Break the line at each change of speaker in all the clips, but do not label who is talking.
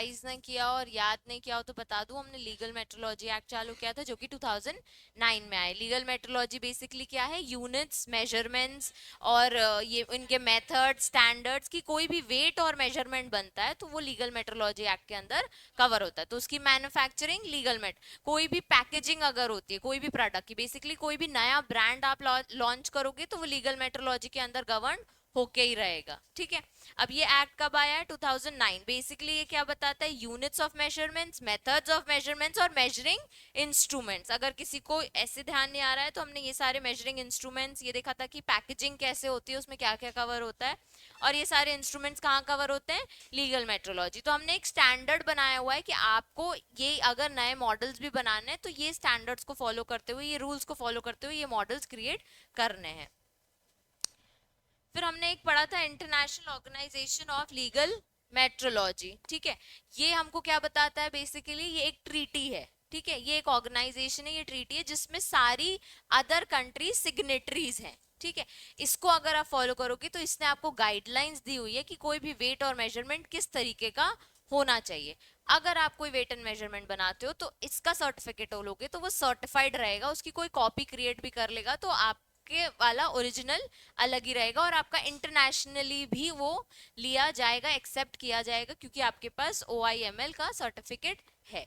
Revise ना किया और याद नहीं किया हो तो बता दूं, हमने लीगल मेट्रोलॉजी एक्ट चालू किया था जो कि 2009 में आया। लीगल मेट्रोलॉजी बेसिकली क्या है, यूनिट्स, मेजरमेंट्स और ये उनके मेथड, स्टैंडर्ड्स की कोई भी वेट और मेजरमेंट बनता है तो वो लीगल मेट्रोलॉजी एक्ट के अंदर कवर होता है। तो उसकी मैन्युफैक्चरिंग लीगल मेट, कोई भी पैकेजिंग अगर होती है कोई भी प्रोडक्ट की, बेसिकली कोई भी नया ब्रांड आप लॉन्च करोगे तो वो लीगल मेट्रोलॉजी के अंदर गवर्न होके ही रहेगा। ठीक है, अब ये एक्ट कब आया है, 2009। बेसिकली ये क्या बताता है, units of measurements, methods of measurements और मेजरिंग इंस्ट्रूमेंट्स। अगर किसी को ऐसे ध्यान नहीं आ रहा है तो हमने ये सारे मेजरिंग इंस्ट्रूमेंट्स ये देखा था कि पैकेजिंग कैसे होती है, उसमें क्या क्या कवर होता है, और ये सारे इंस्ट्रूमेंट्स कहाँ कवर होते हैं, लीगल मेट्रोलॉजी। तो हमने एक स्टैंडर्ड बनाया हुआ है कि आपको ये अगर नए मॉडल्स भी बनाने हैं तो ये स्टैंडर्ड्स को फॉलो करते हुए, ये रूल्स को फॉलो करते हुए ये मॉडल्स क्रिएट करने हैं। फिर हमने एक पढ़ा था international organisation of legal metrology. ठीक है, ये हमको क्या बताता है, बेसिकली ये एक ट्रीटी है। ठीक है, ये एक ऑर्गेनाइजेशन है, ये ट्रीटी है जिसमें सारी अदर कंट्री सिग्नेटरीज हैं। ठीक है, इसको अगर आप फॉलो करोगे तो इसने आपको गाइडलाइंस दी हुई है कि कोई भी वेट और मेजरमेंट किस तरीके का होना चाहिए। अगर आप कोई वेट एंड मेजरमेंट बनाते हो तो इसका सर्टिफिकेट लोगे तो वो सर्टिफाइड रहेगा, उसकी कोई कॉपी क्रिएट भी कर लेगा तो आप के वाला ओरिजिनल अलग ही रहेगा, और आपका इंटरनेशनली भी वो लिया जाएगा, एक्सेप्ट किया जाएगा, क्योंकि आपके पास OIML का सर्टिफिकेट है।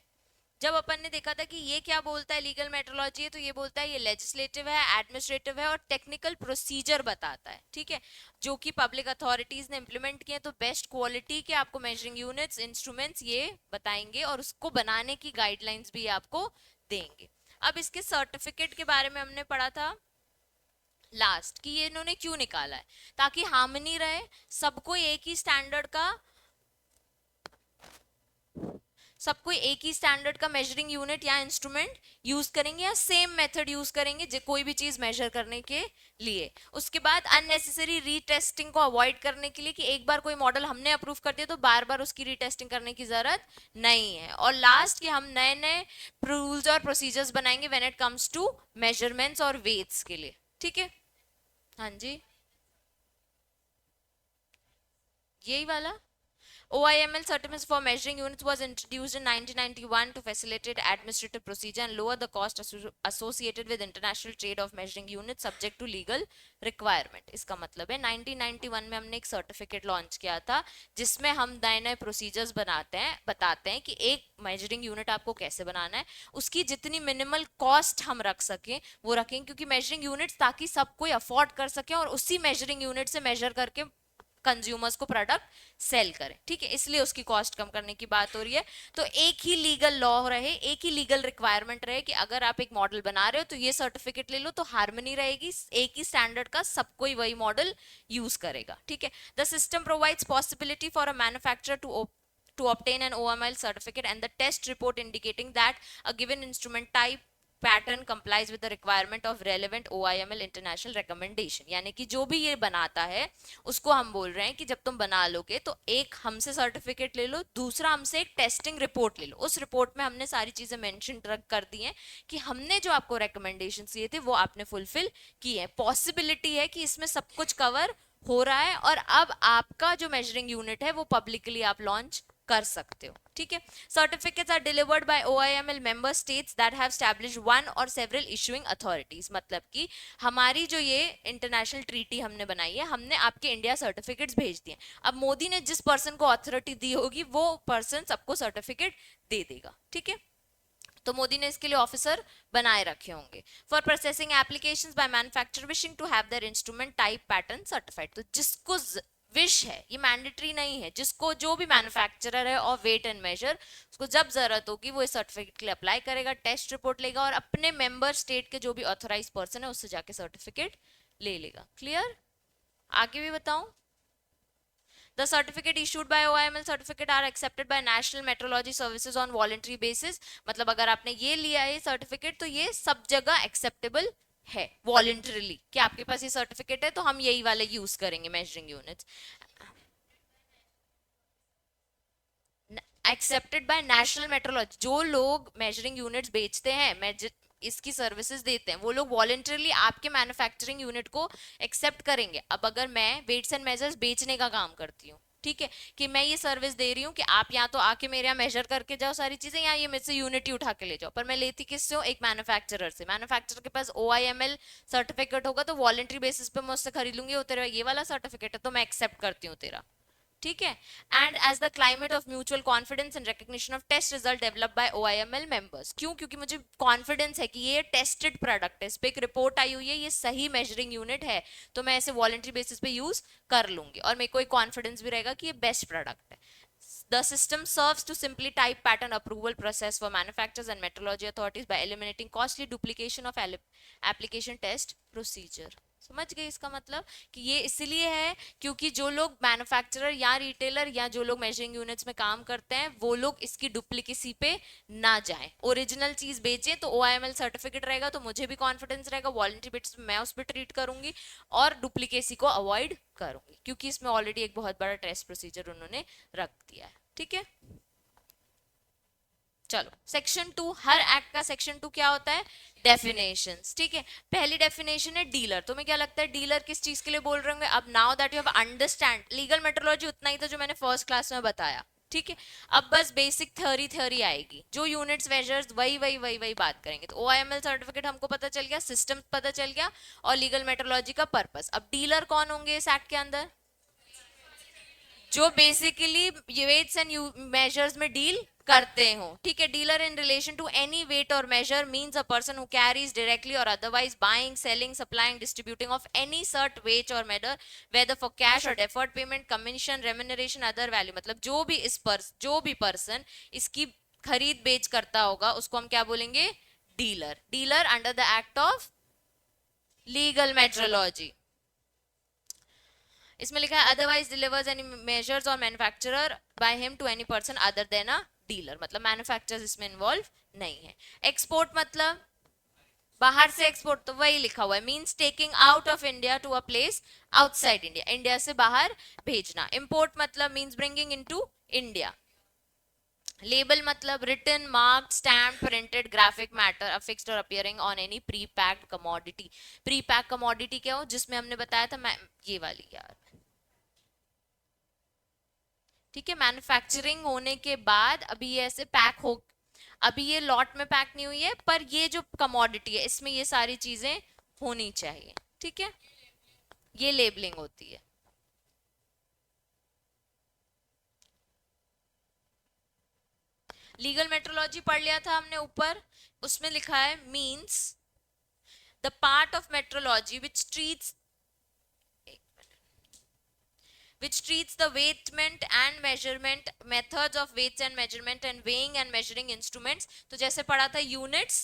जब अपन ने देखा था कि ये क्या बोलता है लीगल मेट्रोलॉजी है, तो ये बोलता है ये लेजिस्लेटिव है, एडमिनिस्ट्रेटिव है और टेक्निकल प्रोसीजर बताता है। ठीक है, जो कि पब्लिक अथॉरिटीज ने इंप्लीमेंट किए तो बेस्ट क्वालिटी के आपको मेजरिंग यूनिट्स, इंस्ट्रूमेंट्स ये बताएंगे और उसको बनाने की गाइडलाइंस भी आपको देंगे। अब इसके सर्टिफिकेट के बारे में हमने पढ़ा था लास्ट कि ये इन्होंने क्यों निकाला है, ताकि हार्मनी रहे, सबको एक ही स्टैंडर्ड का, सबको एक ही स्टैंडर्ड का मेजरिंग यूनिट या इंस्ट्रूमेंट यूज करेंगे या सेम मेथड यूज करेंगे कोई भी चीज मेजर करने के लिए। उसके बाद अननेसेसरी रीटेस्टिंग को अवॉइड करने के लिए कि एक बार कोई मॉडल हमने अप्रूव कर दिया तो बार बार उसकी रीटेस्टिंग करने की जरूरत नहीं है। और लास्ट कि हम नए नए रूल्स और प्रोसीजर्स बनाएंगे when it comes to measurements और वेट्स के लिए। ठीक है, हाँ जी, यही वाला OIML certificates for measuring units was introduced in 1991 to facilitate administrative procedure and lower the cost associated with international trade of measuring units subject to legal requirement। इसका मतलब है 1991 में हमने एक सर्टिफिकेट लॉन्च किया था जिसमें हम नए नए प्रोसीजर्स बनाते हैं, बताते हैं कि एक मेजरिंग यूनिट आपको कैसे बनाना है, उसकी जितनी मिनिमल कॉस्ट हम रख सकें वो रखें, क्योंकि मेजरिंग यूनिट्स ताकि सब कोई अफोर्ड कर सके और उसी मेजरिंग यूनिट से मेजर करके कंज्यूमर्स को प्रोडक्ट सेल करें। ठीक है, इसलिए उसकी कॉस्ट कम करने की बात हो रही है। तो एक ही लीगल लॉ रहे, एक ही लीगल रिक्वायरमेंट रहे कि अगर आप एक मॉडल बना रहे हो तो ये सर्टिफिकेट ले लो, तो हार्मनी रहेगी, एक ही स्टैंडर्ड का सब कोई वही मॉडल यूज करेगा। ठीक है, the system provides possibility for a manufacturer to obtain an OML certificate and the test report indicating that a given instrument type pattern complies with the requirement of relevant OIML international recommendation. यानी कि जो भी ये बनाता है उसको हम बोल रहे हैं कि जब तुम बना लोगे तो एक हमसे सर्टिफिकेट ले लो, दूसरा हमसे एक टेस्टिंग रिपोर्ट ले लो। उस रिपोर्ट में हमने सारी चीजें मेंशन कर दी हैं कि हमने जो आपको रिकमेंडेशन दिए थे वो आपने फुलफिल की है। पॉसिबिलिटी है कि इसमें सब कुछ कवर हो रहा है और अब आपका जो मेजरिंग यूनिट है वो पब्लिकली आप लॉन्च कर सकते हो। ठीक है, certificates are delivered by OIML member states that have established one or several issuing authorities. मतलब कि हमारी जो ये इंटरनेशनल ट्रीटी हमने बनाई है, हमने आपके इंडिया सर्टिफिकेट्स भेज दिए। अब मोदी ने जिस पर्सन को अथॉरिटी दी होगी वो पर्सन सबको सर्टिफिकेट दे देगा। ठीक है, तो मोदी ने इसके लिए ऑफिसर बनाए रखे होंगे। For processing applications by manufacturer wishing to have their instrument type pattern certified. तो जिसको विश है, ये मैंडेटरी नहीं है, जिसको जो भी मैन्युफैक्चरर है और वेट एंड मेजर उसको जब जरूरत होगी वो इस सर्टिफिकेट के लिए अप्लाई करेगा, टेस्ट रिपोर्ट लेगा और अपने मेंबर स्टेट के जो भी ऑथोराइज पर्सन है उससे जाके सर्टिफिकेट ले लेगा। क्लियर, आगे भी बताऊं। The certificate issued by OIML certificate are accepted by National Metrology Services on voluntary basis। मतलब अगर आपने ये लिया है सर्टिफिकेट तो ये सब जगह एक्सेप्टेबल है वॉलंटरीली, कि आपके पास ये सर्टिफिकेट है तो हम यही वाले यूज करेंगे measuring units. Accepted by national metrology, जो लोग मेजरिंग यूनिट्स बेचते हैं, इसकी सर्विसेज देते हैं, वो लोग वॉलंटरली आपके मैन्युफैक्चरिंग यूनिट को एक्सेप्ट करेंगे। अब अगर मैं वेट्स एंड मेजर्स बेचने का काम करती हूँ, ठीक है, कि मैं ये सर्विस दे रही हूँ कि आप यहाँ तो आके मेरे यहाँ मेजर करके जाओ सारी चीजें, या ये मेरे से यूनिट ही उठा के ले जाओ, पर मैं लेती किससे हूँ, एक मैन्युफैक्चरर से। मैन्युफैक्चरर के पास OIML सर्टिफिकेट होगा तो वॉलंटरी बेसिस पे मैं उससे खरीद लूंगी, वो तेरा ये वाला सर्टिफिकेट है तो मैं एक्सेप्ट करती हूँ तेरा, ठीक है। And as the climate of mutual confidence and recognition of test result develop by OIML members, क्यों, क्योंकि मुझे कॉन्फिडेंस है कि ये टेस्टेड प्रोडक्ट है, इस पे एक रिपोर्ट आई हुई है, ये सही मेजरिंग यूनिट है, तो मैं ऐसे वॉलंटरी बेसिस पे यूज कर लूंगी, और मेरे को एक कॉन्फिडेंस भी रहेगा कि ये बेस्ट प्रोडक्ट है। The system serves to simply type pattern approval process for manufacturers and metrology authorities by eliminating costly duplication of application test procedure. समझ गए इसका मतलब, कि ये इसलिए है क्योंकि जो लोग मैन्युफैक्चरर या रिटेलर या जो लोग मेजरिंग यूनिट्स में काम करते हैं वो लोग इसकी डुप्लीकेसी पे ना जाएं, ओरिजिनल चीज बेचें, तो OIML सर्टिफिकेट रहेगा तो मुझे भी कॉन्फिडेंस रहेगा, वॉलंटरी बिट्स मैं उस पर ट्रीट करूंगी और डुप्लीकेसी को अवॉइड करूंगी, क्योंकि इसमें ऑलरेडी एक बहुत बड़ा टेस्ट प्रोसीजर उन्होंने रख दिया है, ठीक है। चलो सेक्शन 2, हर एक्ट का सेक्शन 2 क्या होता है, डेफिनेशंस, ठीक है। पहली डेफिनेशन है डीलर। तुम्हें क्या लगता है डीलर किस चीज के लिए बोल रहे होंगे, अब now that you have understand legal metrology उतना ही था जो मैंने फर्स्ट क्लास में बताया, ठीक है। अब बस बेसिक थ्योरी आएगी, जो यूनिट्स मेजर्स वही बात करेंगे। तो OIML सर्टिफिकेट हमको पता चल गया, सिस्टम पता चल गया, और लीगल मेट्रोलॉजी का पर्पस। अब डीलर कौन होंगे इस एक्ट के अंदर, जो बेसिकली वेट्स एंड मेजर्स में डील करते हो, ठीक है। Dealer in relation to any weight और measure means a person who carries directly और otherwise buying, selling, supplying, distributing of any sort weight और मेजर, वेदर फॉर कैश और deferred payment, commission, remuneration, other value. मतलब जो भी person इसकी खरीद बेच करता होगा उसको हम क्या बोलेंगे, dealer. Dealer under the act of legal metrology. इसमें लिखा है otherwise delivers any measures or manufacturer by him to any person other than a dealer, मतलब मैन्युफैक्चरर्स इसमें इन्वॉल्व नहीं है। एक्सपोर्ट मतलब बाहर से एक्सपोर्ट, तो वही लिखा हुआ है, means taking out of India to a place outside India, India से बाहर भेजना। इंपोर्ट मतलब means bringing into India. Label मतलब written, marked, stamp, printed graphic matter affixed और appearing on any pre packed commodity. Pre pack commodity क्या हो, जिसमें हमने बताया था मैं ये वाली यार, ठीक है। मैन्युफैक्चरिंग होने के बाद अभी ये ऐसे पैक हो, अभी ये लॉट में पैक नहीं हुई है, पर ये जो कमोडिटी है इसमें ये सारी चीजें होनी चाहिए, ठीक है। ये लेबलिंग होती है। लीगल मेट्रोलॉजी पढ़ लिया था हमने ऊपर, उसमें लिखा है means the part of metrology which treats the weightment and measurement methods of weights and measurement and weighing and measuring instruments। तो जैसे पढ़ा था यूनिट्स,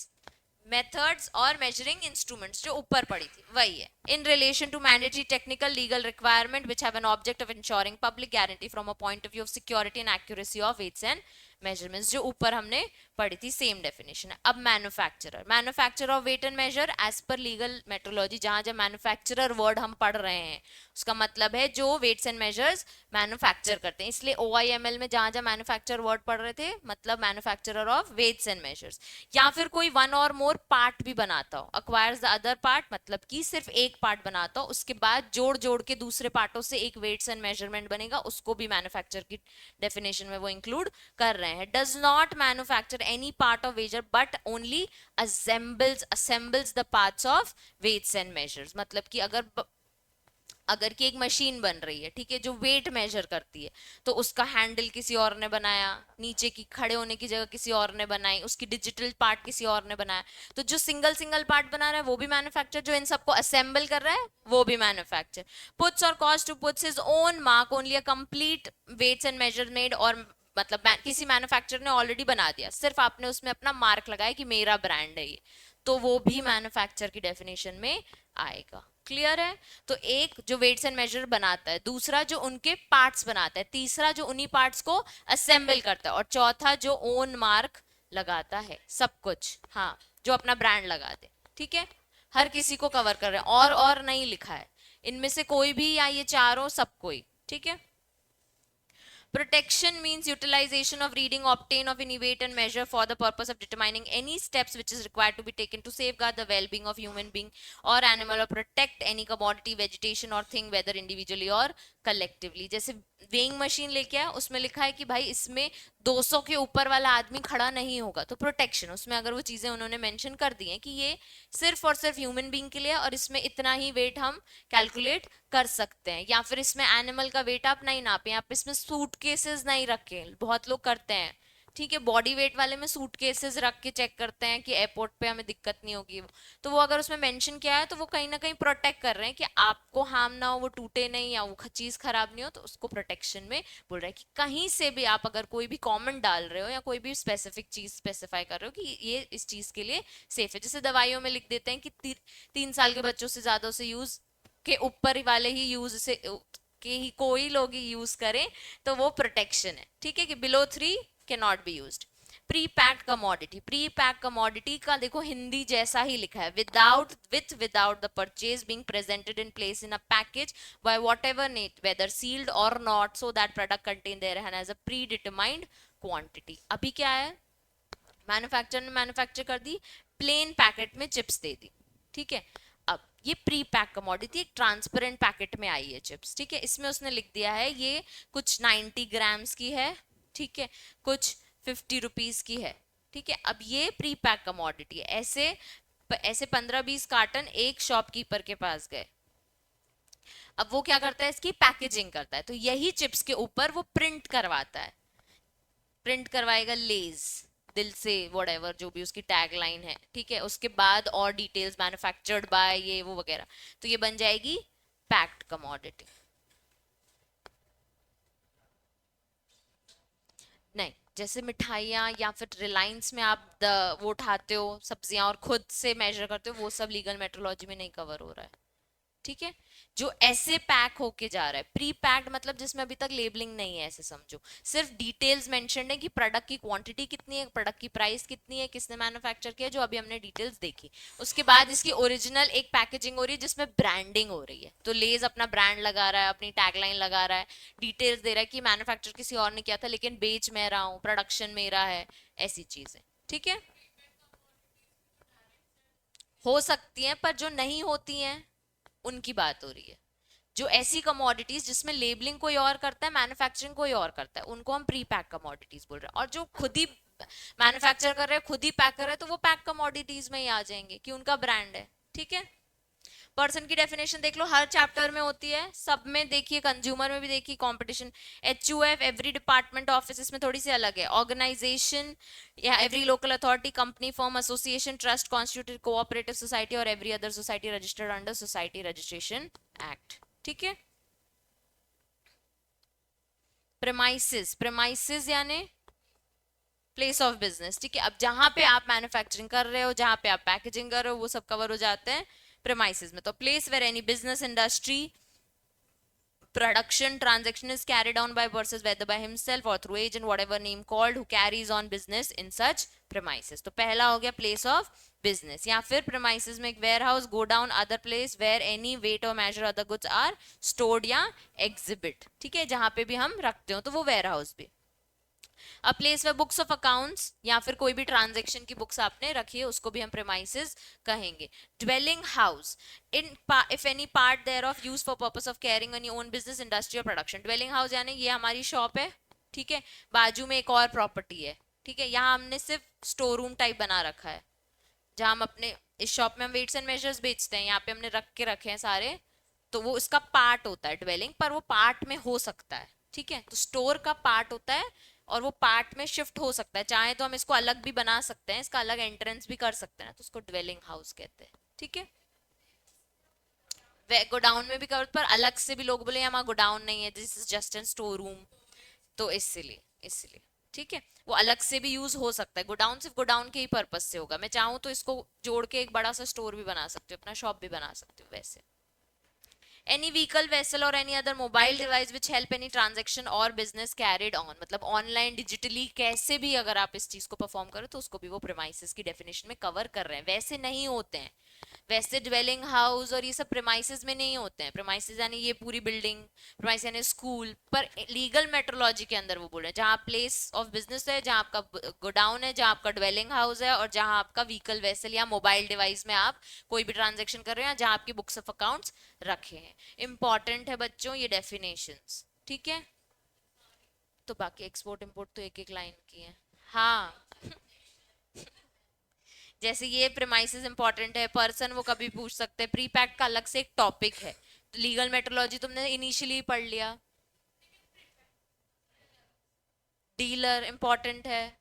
मेथड्स और मेजरिंग इंस्ट्रूमेंट्स, जो ऊपर पड़ी थी वही है। In relation to mandatory technical legal requirement which have an object of insuring public guarantee from a point of view of security and accuracy of weights and measurements, जो ऊपर हमने पढ़ी थी सेम डेफिनेशन है। अब manufacturer of weight and measure as per legal metrology, जहां जब manufacturer word हम पढ़ रहे हैं उसका मतलब है जो वेट्स एंड मेजर्स मैन्युफैक्चर करते हैं, इसलिए OIML में जहां जहां मैन्युफैक्चर वर्ड पढ़ रहे थे मतलब manufacturer of weights and measures. या फिर कोई वन और मोर पार्ट भी बनाता हो, अक्वायर्स द अदर पार्ट, मतलब कि सिर्फ एक पार्ट बनाता हो उसके बाद जोड़ जोड़ के दूसरे पार्टों से एक वेट्स एंड मेजरमेंट बनेगा, उसको भी मैन्युफैक्चर की डेफिनेशन में वो इंक्लूड कर रहे हैं। Does not manufacture any part of वेजर but only assembles the parts of weights and measures, मतलब कि अगर की एक मशीन बन रही है, ठीक है, जो वेट मेजर करती है, तो उसका हैंडल किसी और ने बनाया, नीचे की खड़े होने की जगह किसी और ने बनाई, उसकी डिजिटल पार्ट किसी और ने बनाया, तो जो सिंगल सिंगल पार्ट बना रहा है वो भी मैन्युफैक्चर, जो इन सबको असेंबल कर रहा है वो भी manufacture. Puts or cost to puts his own mark only a complete weights and measure made, और मतलब किसी मैन्युफैक्चरर ने ऑलरेडी बना दिया, सिर्फ आपने उसमें अपना मार्क लगाया कि मेरा ब्रांड है ये, तो वो भी मैन्युफैक्चर की डेफिनेशन में आएगा। क्लियर है। तो एक जो वेट्स एंड मेजर बनाता है, दूसरा जो उनके पार्ट्स बनाता है, तीसरा जो उन्हीं पार्ट्स को असेंबल करता है, और चौथा जो ओन मार्क लगाता है सब कुछ, हाँ, जो अपना ब्रांड लगा दे, ठीक है। हर किसी को कवर कर रहे हैं, और नहीं लिखा है इनमें से कोई भी, या ये चारों सब कोई, ठीक है। Protection means utilization of reading obtained of any weight and measure for the purpose of determining any steps which is required to be taken to safeguard the well-being of human being or animal or protect any commodity, vegetation or thing whether individually or collectively. जैसे weighing machine लेके आया, उसमें लिखा है कि भाई इसमें 200 के ऊपर वाला आदमी खड़ा नहीं होगा, तो प्रोटेक्शन, उसमें अगर वो चीजें उन्होंने मेंशन कर दी हैं कि ये सिर्फ और सिर्फ ह्यूमन बीइंग के लिए और इसमें इतना ही वेट हम कैलकुलेट कर सकते हैं, या फिर इसमें एनिमल का वेट आप नहीं नापें, आप इसमें सूट केसेस नहीं रखें, बहुत लोग करते हैं, ठीक है, बॉडी वेट वाले में सूट केसेस रख के चेक करते हैं कि एयरपोर्ट पे हमें दिक्कत नहीं होगी, तो वो अगर उसमें मेंशन किया है तो वो कहीं ना कहीं प्रोटेक्ट कर रहे हैं कि आपको हार्म ना हो, वो टूटे नहीं या वो चीज खराब नहीं हो, तो उसको प्रोटेक्शन में बोल रहे हैं कि कहीं से भी आप अगर कोई भी कॉमन डाल रहे हो या कोई भी स्पेसिफिक चीज स्पेसिफाई कर रहे हो कि ये इस चीज के लिए सेफ है, जैसे दवाइयों में लिख देते हैं कि 3 साल के बच्चों से ज्यादा उसे यूज के ऊपर वाले ही यूज से के ही कोई लोग ही यूज करें तो वो प्रोटेक्शन है, ठीक है, कि below 3 can not be used. Pre packed commodity, pre pack commodity का देखो हिंदी जैसा ही लिखा है, without the purchase being presented in place in a package by whatever net whether sealed और not so that product content there has a predetermined quantity. अभी क्या है, मैन्युफैक्चरर ने मैन्युफैक्चर कर दी, प्लेन पैकेट में चिप्स दे दी, ठीक है, अब ये प्री पैक कमोडिटी एक ट्रांसपेरेंट पैकेट में आई है चिप्स, ठीक है, इसमें उसने लिख दिया है ये कुछ 90 ग्राम्स की है, ठीक है, कुछ 50 रुपीज की है, ठीक है, अब ये प्री पैक कमोडिटी है, ऐसे 15-20 कार्टन एक शॉपकीपर के पास गए, अब वो क्या करता है, इसकी पैकेजिंग करता है, तो यही चिप्स के ऊपर वो प्रिंट करवाता है, प्रिंट करवाएगा लेज दिल से व्हाटएवर जो भी उसकी टैग लाइन है, ठीक है, उसके बाद और डिटेल्स मैन्युफैक्चर्ड बाय ये वो वगैरह, तो ये बन जाएगी पैक्ड कमोडिटी। नहीं, जैसे मिठाइयाँ या फिर रिलायंस में आप वो उठाते हो सब्जियां और खुद से मेजर करते हो, वो सब लीगल मेट्रोलॉजी में नहीं कवर हो रहा है, ठीक है, जो ऐसे पैक होके जा रहा है, प्री पैक्ड मतलब जिसमें अभी तक लेबलिंग नहीं है, ऐसे समझो, सिर्फ डिटेल्स मेंशन है कि प्रोडक्ट की क्वांटिटी कितनी है, प्रोडक्ट की प्राइस कितनी है, किसने मैन्युफैक्चर किया, जो अभी हमने डिटेल्स देखी, उसके बाद इसकी ओरिजिनल एक पैकेजिंग हो रही है जिसमें ब्रांडिंग हो रही है, तो लेज अपना ब्रांड लगा रहा है, अपनी टैगलाइन लगा रहा है, डिटेल्स दे रहा है कि मैन्युफैक्चर किसी और ने किया था लेकिन बेच मैं रहा हूँ, प्रोडक्शन मेरा है, ऐसी चीजें, ठीक है, हो सकती हैं, पर जो नहीं होती हैं उनकी बात हो रही है, जो ऐसी कमोडिटीज जिसमें लेबलिंग कोई और करता है, मैन्युफैक्चरिंग कोई और करता है, उनको हम प्री पैक कमोडिटीज बोल रहे हैं, और जो खुद ही मैन्युफैक्चर कर रहे हैं, खुद ही पैक कर रहे हैं, तो वो पैक कमोडिटीज में ही आ जाएंगे कि उनका ब्रांड है, ठीक है। पर्सन की डेफिनेशन देख लो, हर चैप्टर में होती है, सब में देखिए, कंज्यूमर में भी देखिए, competition, HUF every department office, इसमें थोड़ी सी अलग है, ऑर्गेनाइजेशन या every local authority, company, firm, association, trust, constituted cooperative society और every other society registered under society registration act, ठीक है। प्रेमाइसिस, प्रेमाइसिस यानी प्लेस ऑफ बिजनेस, ठीक है, अब जहां पे आप मैन्युफैक्चरिंग कर रहे हो, जहां पे आप पैकेजिंग कर रहे हो, वो सब कवर हो जाते हैं प्रेमाइसिस में, तो place where any business industry production transaction is carried on by versus whether by himself or through agent whatever name called who carries on business in such premises। तो पहला हो गया place of business, या फिर premises में एक warehouse, go down, other place where any weight or measure other goods are stored या exhibit, ठीक है, जहां पे भी हम रखते हो तो वो warehouse भी। A place way books of accounts या फिर कोई भी ट्रांजेक्शन की बुक्स आपने रखी है उसको भी हम प्रेमाइसेस कहेंगे। Dwelling house, in if any part there of use for purpose of carrying any own business industry or production. Dwelling house यानी ये हमारी शॉप है, ठीक है, बाजू में एक और प्रॉपर्टी है, ठीक है, यहाँ हमने सिर्फ स्टोर रूम टाइप बना रखा है जहाँ हम अपने इस शॉप में हम वेट्स एंड मेजर्स बेचते हैं, यहाँ पे हमने रख के रखे हैं सारे, तो वो इसका पार्ट होता है ड्वेलिंग, पर वो पार्ट में हो सकता है, ठीक है, तो स्टोर का पार्ट होता है और वो पार्ट में शिफ्ट हो सकता है, चाहे तो हम इसको अलग भी बना सकते हैं, इसका अलग एंट्रेंस भी कर सकते हैं, तो उसको ड्वेलिंग हाउस कहते हैं, ठीक है। गोडाउन में भी कर, पर अलग से भी लोग बोले हमारा गोडाउन नहीं है, this is just an store room, तो इसलिए ठीक है, वो अलग से भी यूज हो सकता है, गोडाउन सिर्फ गोडाउन के ही पर्पज से होगा, मैं चाहूँ तो इसको जोड़ के एक बड़ा सा स्टोर भी बना सकती हूँ, अपना शॉप भी बना सकती हूँ वैसे। any vehicle vessel or any other mobile device which help any transaction or business carried on, मतलब ऑनलाइन डिजिटली कैसे भी अगर आप इस चीज को परफॉर्म करो तो उसको भी वो प्रेमाइसिस की डेफिनेशन में कवर कर रहे हैं, वैसे नहीं होते हैं, वैसे ड्वेलिंग हाउस और ये सब प्रेमाइसेस में नहीं होते हैं। प्रेमाइसेस यानी ये पूरी बिल्डिंग, प्रेमाइस यानी स्कूल, पर लीगल मेट्रोलॉजी के अंदर वो बोल रहे हैं जहाँ प्लेस ऑफ बिजनेस है, जहाँ आपका गोडाउन है, जहाँ आपका ड्वेलिंग हाउस है, और जहाँ आपका व्हीकल वेसल या मोबाइल डिवाइस में आप कोई भी ट्रांजेक्शन कर रहे हैं, जहाँ आपकी बुक्स ऑफ अकाउंट्स रखे हैं। इंपॉर्टेंट है बच्चों ये डेफिनेशंस, ठीक है। तो बाकी एक्सपोर्ट इंपोर्ट तो एक एक लाइन की है। हाँ, जैसे ये प्रेमाइसेस इंपॉर्टेंट है, पर्सन वो कभी पूछ सकते हैं, प्री पैक्ड का अलग से एक टॉपिक है। तो लीगल मेट्रोलॉजी तुमने इनिशियली पढ़ लिया। डीलर इंपॉर्टेंट है।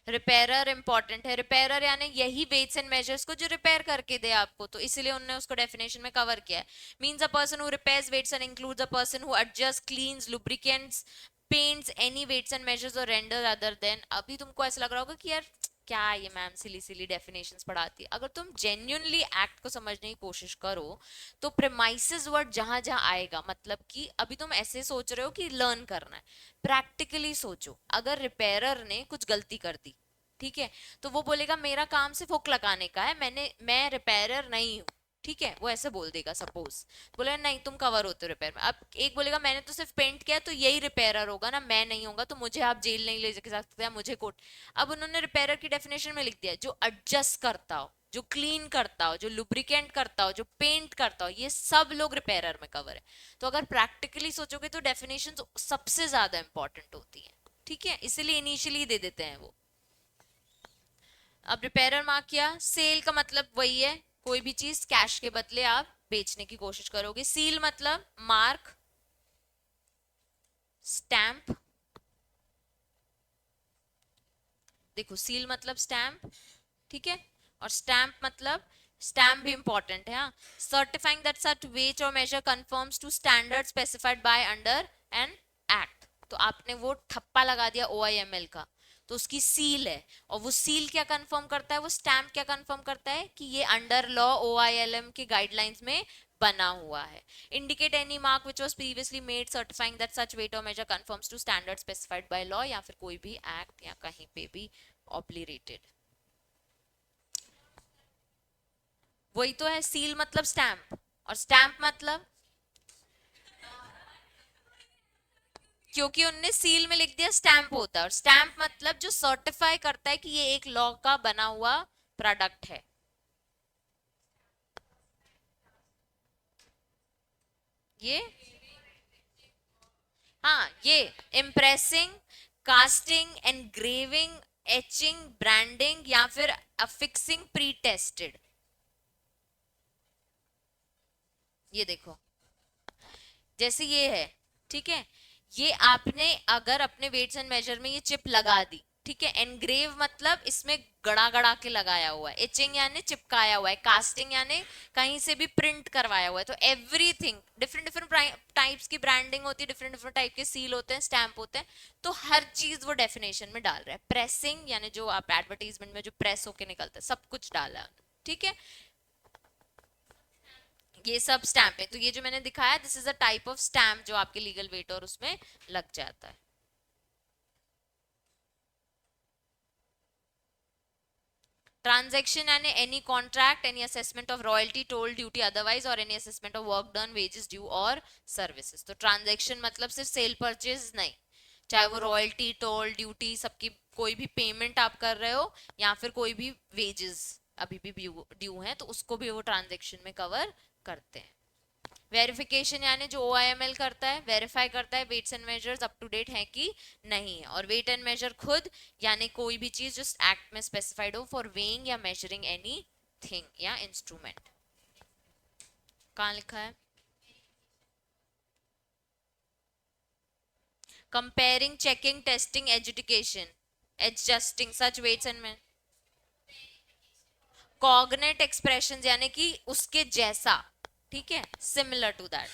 रिपेयरर इंपॉर्टेंट है। रिपेयरर यानी यही वेट्स एंड मेजर्स को जो रिपेयर करके दे आपको, तो इसलिए उन्होंने उसको डेफिनेशन में कवर किया है। Means a person who repairs weights and includes a person who adjust, cleans, lubricants, paints any weights and measures or render other than. अभी तुमको ऐसा लग रहा होगा कि यार क्या ये मैम सिली सिली डेफिनेशंस पढ़ाती है। अगर तुम जेन्युइनली एक्ट को समझने की कोशिश करो तो प्रेमाइसेस वर्ड जहां जहां आएगा, मतलब कि अभी तुम ऐसे सोच रहे हो कि लर्न करना है, प्रैक्टिकली सोचो। अगर रिपेयरर ने कुछ गलती कर दी, ठीक है, तो वो बोलेगा मेरा काम सिर्फ हुक लगाने का है, मैं रिपेयरर नहीं हूँ, ठीक है, वो ऐसे बोल देगा। सपोज बोले नहीं तुम कवर होते हो रिपेयर में। अब एक बोलेगा मैंने तो सिर्फ पेंट किया, तो यही रिपेयरर होगा ना, मैं नहीं होगा, तो मुझे आप जेल नहीं ले सकते, मुझे कोर्ट। अब उन्होंने रिपेयरर की डेफिनेशन में लिख दिया जो एडजस्ट करता हो, जो क्लीन करता हो, जो लुब्रिकेंट करता हो, जो पेंट करता हो, ये सब लोग रिपेयरर में कवर है। तो अगर प्रैक्टिकली सोचोगे तो डेफिनेशन सबसे ज्यादा इंपॉर्टेंट होती है, ठीक है, इसीलिए इनिशियली दे देते हैं वो। अब रिपेयरर मार्क किया। सेल का मतलब वही है, कोई भी चीज कैश के बदले आप बेचने की कोशिश करोगे। सील मतलब मार्क, स्टैंप। देखो सील मतलब स्टैंप, ठीक है, और स्टैंप मतलब स्टैंप भी इंपॉर्टेंट है। सर्टिफाइंग दैट सच वेट और measure conforms to standard specified by under an act. तो आपने वो ठप्पा लगा दिया OIML का, तो उसकी सील है, और वो सील क्या कंफर्म करता है, वो स्टैंप क्या कंफर्म करता है कि ये अंडर लॉ OILM के गाइडलाइंस में बना हुआ है। Indicate any mark which was previously made certifying that such weight और measure conforms to standard specified by law, या फिर कोई भी एक्ट या कहीं पे भी ऑब्लिरेटेड। वही तो है, सील मतलब स्टैंप, और स्टैंप मतलब, क्योंकि उनने सील में लिख दिया स्टैंप होता है, और स्टैंप मतलब जो सर्टिफाई करता है कि ये एक लॉ का बना हुआ प्रोडक्ट है। ये, हाँ ये impressing, casting, engraving, etching, branding, या फिर अफिक्सिंग प्री टेस्टेड। ये देखो जैसे ये है, ठीक है, ये आपने अगर अपने वेट्स एंड मेजर में ये चिप लगा दी, ठीक है। एनग्रेव मतलब इसमें गड़ा गड़ा के लगाया हुआ है। एचिंग यानी चिपकाया हुआ है। कास्टिंग यानी कहीं से भी प्रिंट करवाया हुआ है। तो एवरीथिंग, डिफरेंट डिफरेंट टाइप्स की ब्रांडिंग होती है, डिफरेंट डिफरेंट टाइप के सील होते हैं, स्टैंप होते हैं, तो हर चीज वो डेफिनेशन में डाल रहा है। प्रेसिंग यानी जो आप एडवर्टीजमेंट में जो प्रेस होके निकलता है, सब कुछ डाला है, ठीक है। ये सब स्टैंप है। तो ये जो मैंने दिखाया, this is a type of stamp जो आपके लीगल वेट और उसमें लग जाता है। ट्रांजेक्शन यानी any contract, any assessment of royalty, toll, duty, otherwise, और any assessment of work done, wages due और सर्विसेज। तो ट्रांजेक्शन मतलब सिर्फ सेल परचेज नहीं, चाहे वो रॉयल्टी, टोल, ड्यूटी, सबकी कोई भी पेमेंट आप कर रहे हो, या फिर कोई भी वेजेस अभी भी ड्यू है, तो उसको भी वो ट्रांजेक्शन में कवर करते हैं। वेरिफिकेशन यानी जो OIML करता है, वेरीफाई करता है weights and measures up to date है कि नहीं है। और वेट एंड मेजर खुद यानी कोई भी चीज जो एक्ट में स्पेसिफाइड हो फॉर वेइंग या मेजरिंग एनी थिंग या इंस्ट्रूमेंट। कहाँ लिखा है? Comparing, checking, testing, education, adjusting such weights and में। कॉग्नेट एक्सप्रेशन यानी कि उसके जैसा, ठीक है, सिमिलर टू दैट।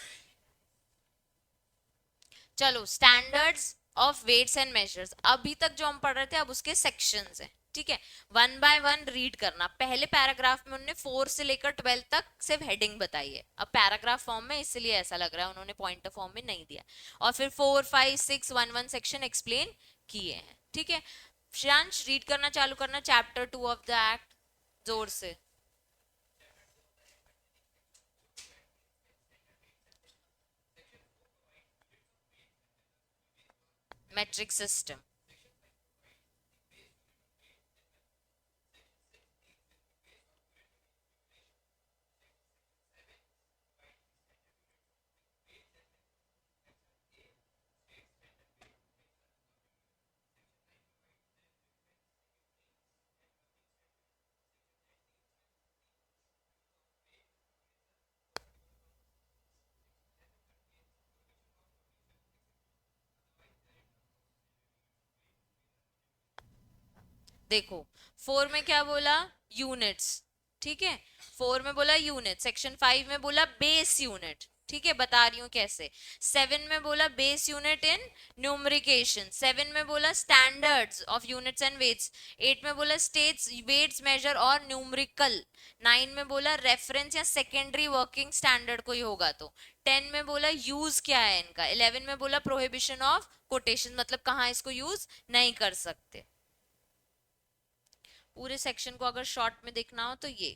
चलो standards of weights and measures, अभी तक जो हम पढ़ रहे थे अब उसके सेक्शंस हैं, ठीक है। वन बाय वन रीड करना। पहले पैराग्राफ में उन्होंने 4 से लेकर 12 तक सिर्फ हेडिंग बताई है। अब पैराग्राफ फॉर्म में इसलिए ऐसा लग रहा है, उन्होंने पॉइंटर फॉर्म में नहीं दिया। और फिर 4, 5, 6, 1, 1 सेक्शन एक्सप्लेन किए हैं, ठीक है। श्रांश रीड करना चालू करना, चैप्टर 2 ऑफ द एक्ट जोर से। metric system. देखो, 4 में क्या बोला, यूनिट्स, ठीक है, 4 में बोला यूनिट, सेक्शन 5 में बोला बेस यूनिट, ठीक है, बता रही हूँ कैसे। 7 में बोला बेस यूनिट इन न्यूमरिकेशन, 7 में बोला standards of units and weights, 8 में बोला states weights measure or numerical, 9 में बोला रेफरेंस या सेकेंडरी वर्किंग स्टैंडर्ड कोई होगा तो, 10 में बोला यूज क्या है इनका, 11 में बोला प्रोहिबिशन ऑफ कोटेशन, मतलब कहाँ इसको यूज नहीं कर सकते। पूरे सेक्शन को अगर शॉर्ट में देखना हो तो ये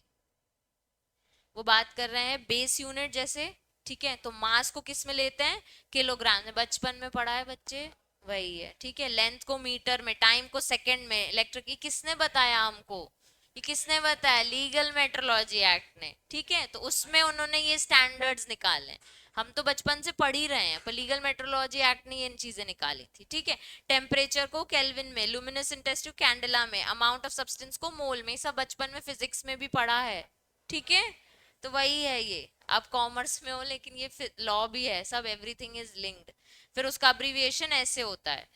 वो बात कर रहे हैं बेस यूनिट जैसे, ठीक है, तो मास को किस में लेते हैं, किलोग्राम में, बचपन में पढ़ा है बच्चे, वही है, ठीक है। लेंथ को मीटर में, टाइम को सेकंड में, इलेक्ट्रिक, ये किसने बताया हमको, ये किसने बताया, लीगल मेट्रोलॉजी एक्ट ने, ठीक है, तो उसमें उन्होंने ये स्टैंडर्ड्स निकाले। हम तो बचपन से पढ़ ही रहे हैं, पर लीगल मेट्रोलॉजी एक्ट ने ये चीजें निकाली थी, ठीक है। टेम्परेचर को केल्विन में, लुमिनस इंटेंसिटी कैंडेला में, अमाउंट ऑफ सब्सटेंस को मोल में, सब बचपन में फिजिक्स में भी पढ़ा है, ठीक है। तो वही है ये, आप कॉमर्स में हो लेकिन ये लॉ भी है, सब एवरीथिंग इज लिंक्ड। फिर उसका अब्रीविएशन ऐसे होता है,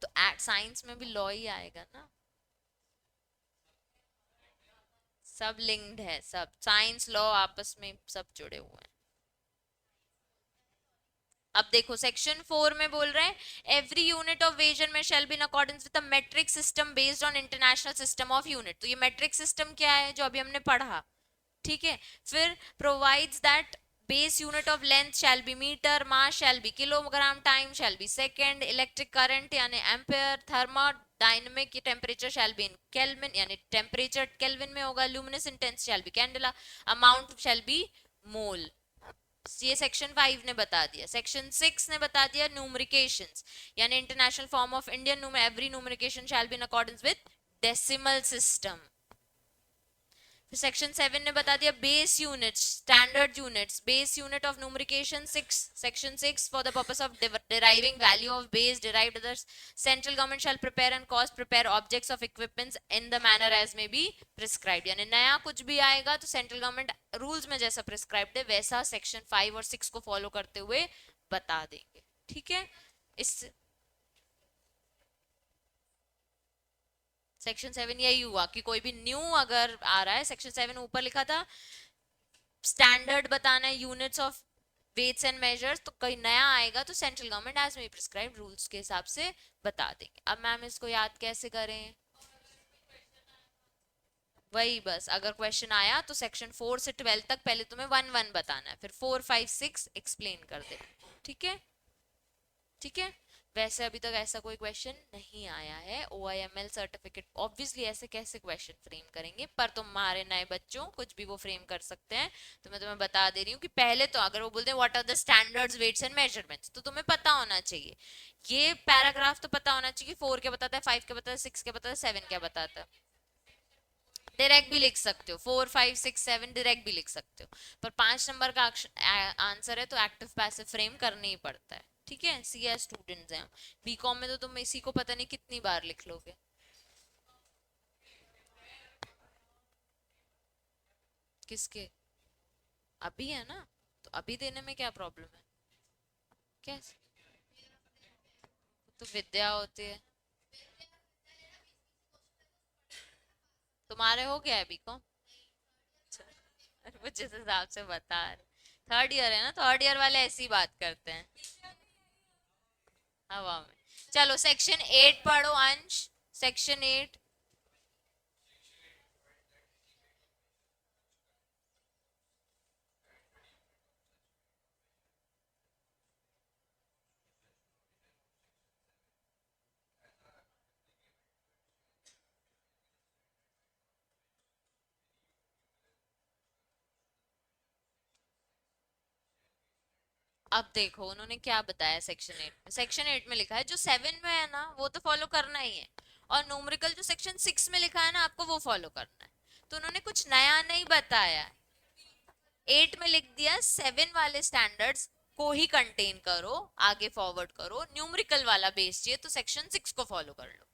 तो साइंस में भी लॉ ही आएगा ना, सब लिंक्ड है, सब साइंस लॉ आपस में सब जुड़े हुए हैं। अब देखो सेक्शन 4 में बोल रहे हैं every unit of weight and में shall be in accordance with the metric system based on international system of unit, तो ये मेट्रिक सिस्टम क्या है जो अभी हमने पढ़ा, ठीक है। फिर provides that base unit of length shall be metre, mass shall be kilogram, time shall be second, electric current यानी ampere, thermodynamic temperature shall be in kelvin यानी टेम्परेचर केल्विन में होगा, luminous intense shall be candela, amount shall be mole. ये section 5 ने बता दिया। Section 6 ने बता दिया न्यूमरिकेशंस यानी international form of Indian every numeration shall be in accordance with decimal system. फिर सेक्शन 7 ने बता दिया base units, standard units, base unit of numeration 6, section 6 for the purpose of deriving value of base derived others central government shall prepare and cause prepare objects of equipments in the manner as may be prescribed, यानी नया कुछ भी आएगा तो central government rules में जैसा prescribed है वैसा सेक्शन 5 और 6 को फॉलो करते हुए बता देंगे, ठीक है। इस सेक्शन 7 यही हुआ कि कोई भी न्यू अगर आ रहा है, सेक्शन 7 ऊपर लिखा था स्टैंडर्ड बताना है units of weights and measures, तो कोई नया आएगा तो central government as may prescribe rules के हिसाब से बता देंगे। अब मैम इसको याद कैसे करें, वही बस अगर क्वेश्चन आया तो सेक्शन 4 से 12 तक पहले तुम्हें 1 1 बताना है, फिर 4 5 6 एक्सप्लेन कर देना, ठीक है, ठीक है। वैसे अभी तक ऐसा कोई क्वेश्चन नहीं आया है OIML सर्टिफिकेट, ऑब्वियसली ऐसे कैसे क्वेश्चन फ्रेम करेंगे, पर तुम्हारे नए बच्चों कुछ भी वो फ्रेम कर सकते हैं। तो मैं तुम्हें बता दे रही हूँ कि पहले तो अगर वो बोलते हैं what are the standards weights and measurements, तो तुम्हें पता होना चाहिए, ये पैराग्राफ तो पता होना चाहिए, 4 क्या बताता है, 5 क्या बताता है, 6 क्या बताता है, 7 क्या बताता है। डायरेक्ट भी लिख सकते हो, 4 5 6 7 डायरेक्ट भी लिख सकते हो, पर 5 नंबर का आंसर है तो एक्टिव पैसिव फ्रेम करना ही पड़ता है, ठीक है। CS स्टूडेंट्स हैं, बीकॉम में तो तुम इसी को पता नहीं कितनी बार लिख लोगे। किसके, अभी है ना, तो अभी देने में क्या प्रॉब्लम है, कैसे, तो विद्या होती है। तुम्हारे हो गया है बीकॉम, वो जिस हिसाब से बता रहे, थर्ड ईयर है ना, थर्ड ईयर वाले ऐसी बात करते हैं हवा में। चलो सेक्शन 8 पढ़ो अंश, सेक्शन 8। अब देखो उन्होंने क्या बताया सेक्शन 8 में लिखा है जो 7 में है ना वो तो फॉलो करना ही है, और न्यूमेरिकल जो सेक्शन 6 में लिखा है ना आपको वो फॉलो करना है। तो उन्होंने कुछ नया नहीं बताया है। 8 में लिख दिया 7 वाले स्टैंडर्ड्स को ही कंटेन करो, आगे फॉरवर्ड करो, न्यूमेरिकल वाला बेस चाहिए तो सेक्शन 6 को फॉलो कर लो।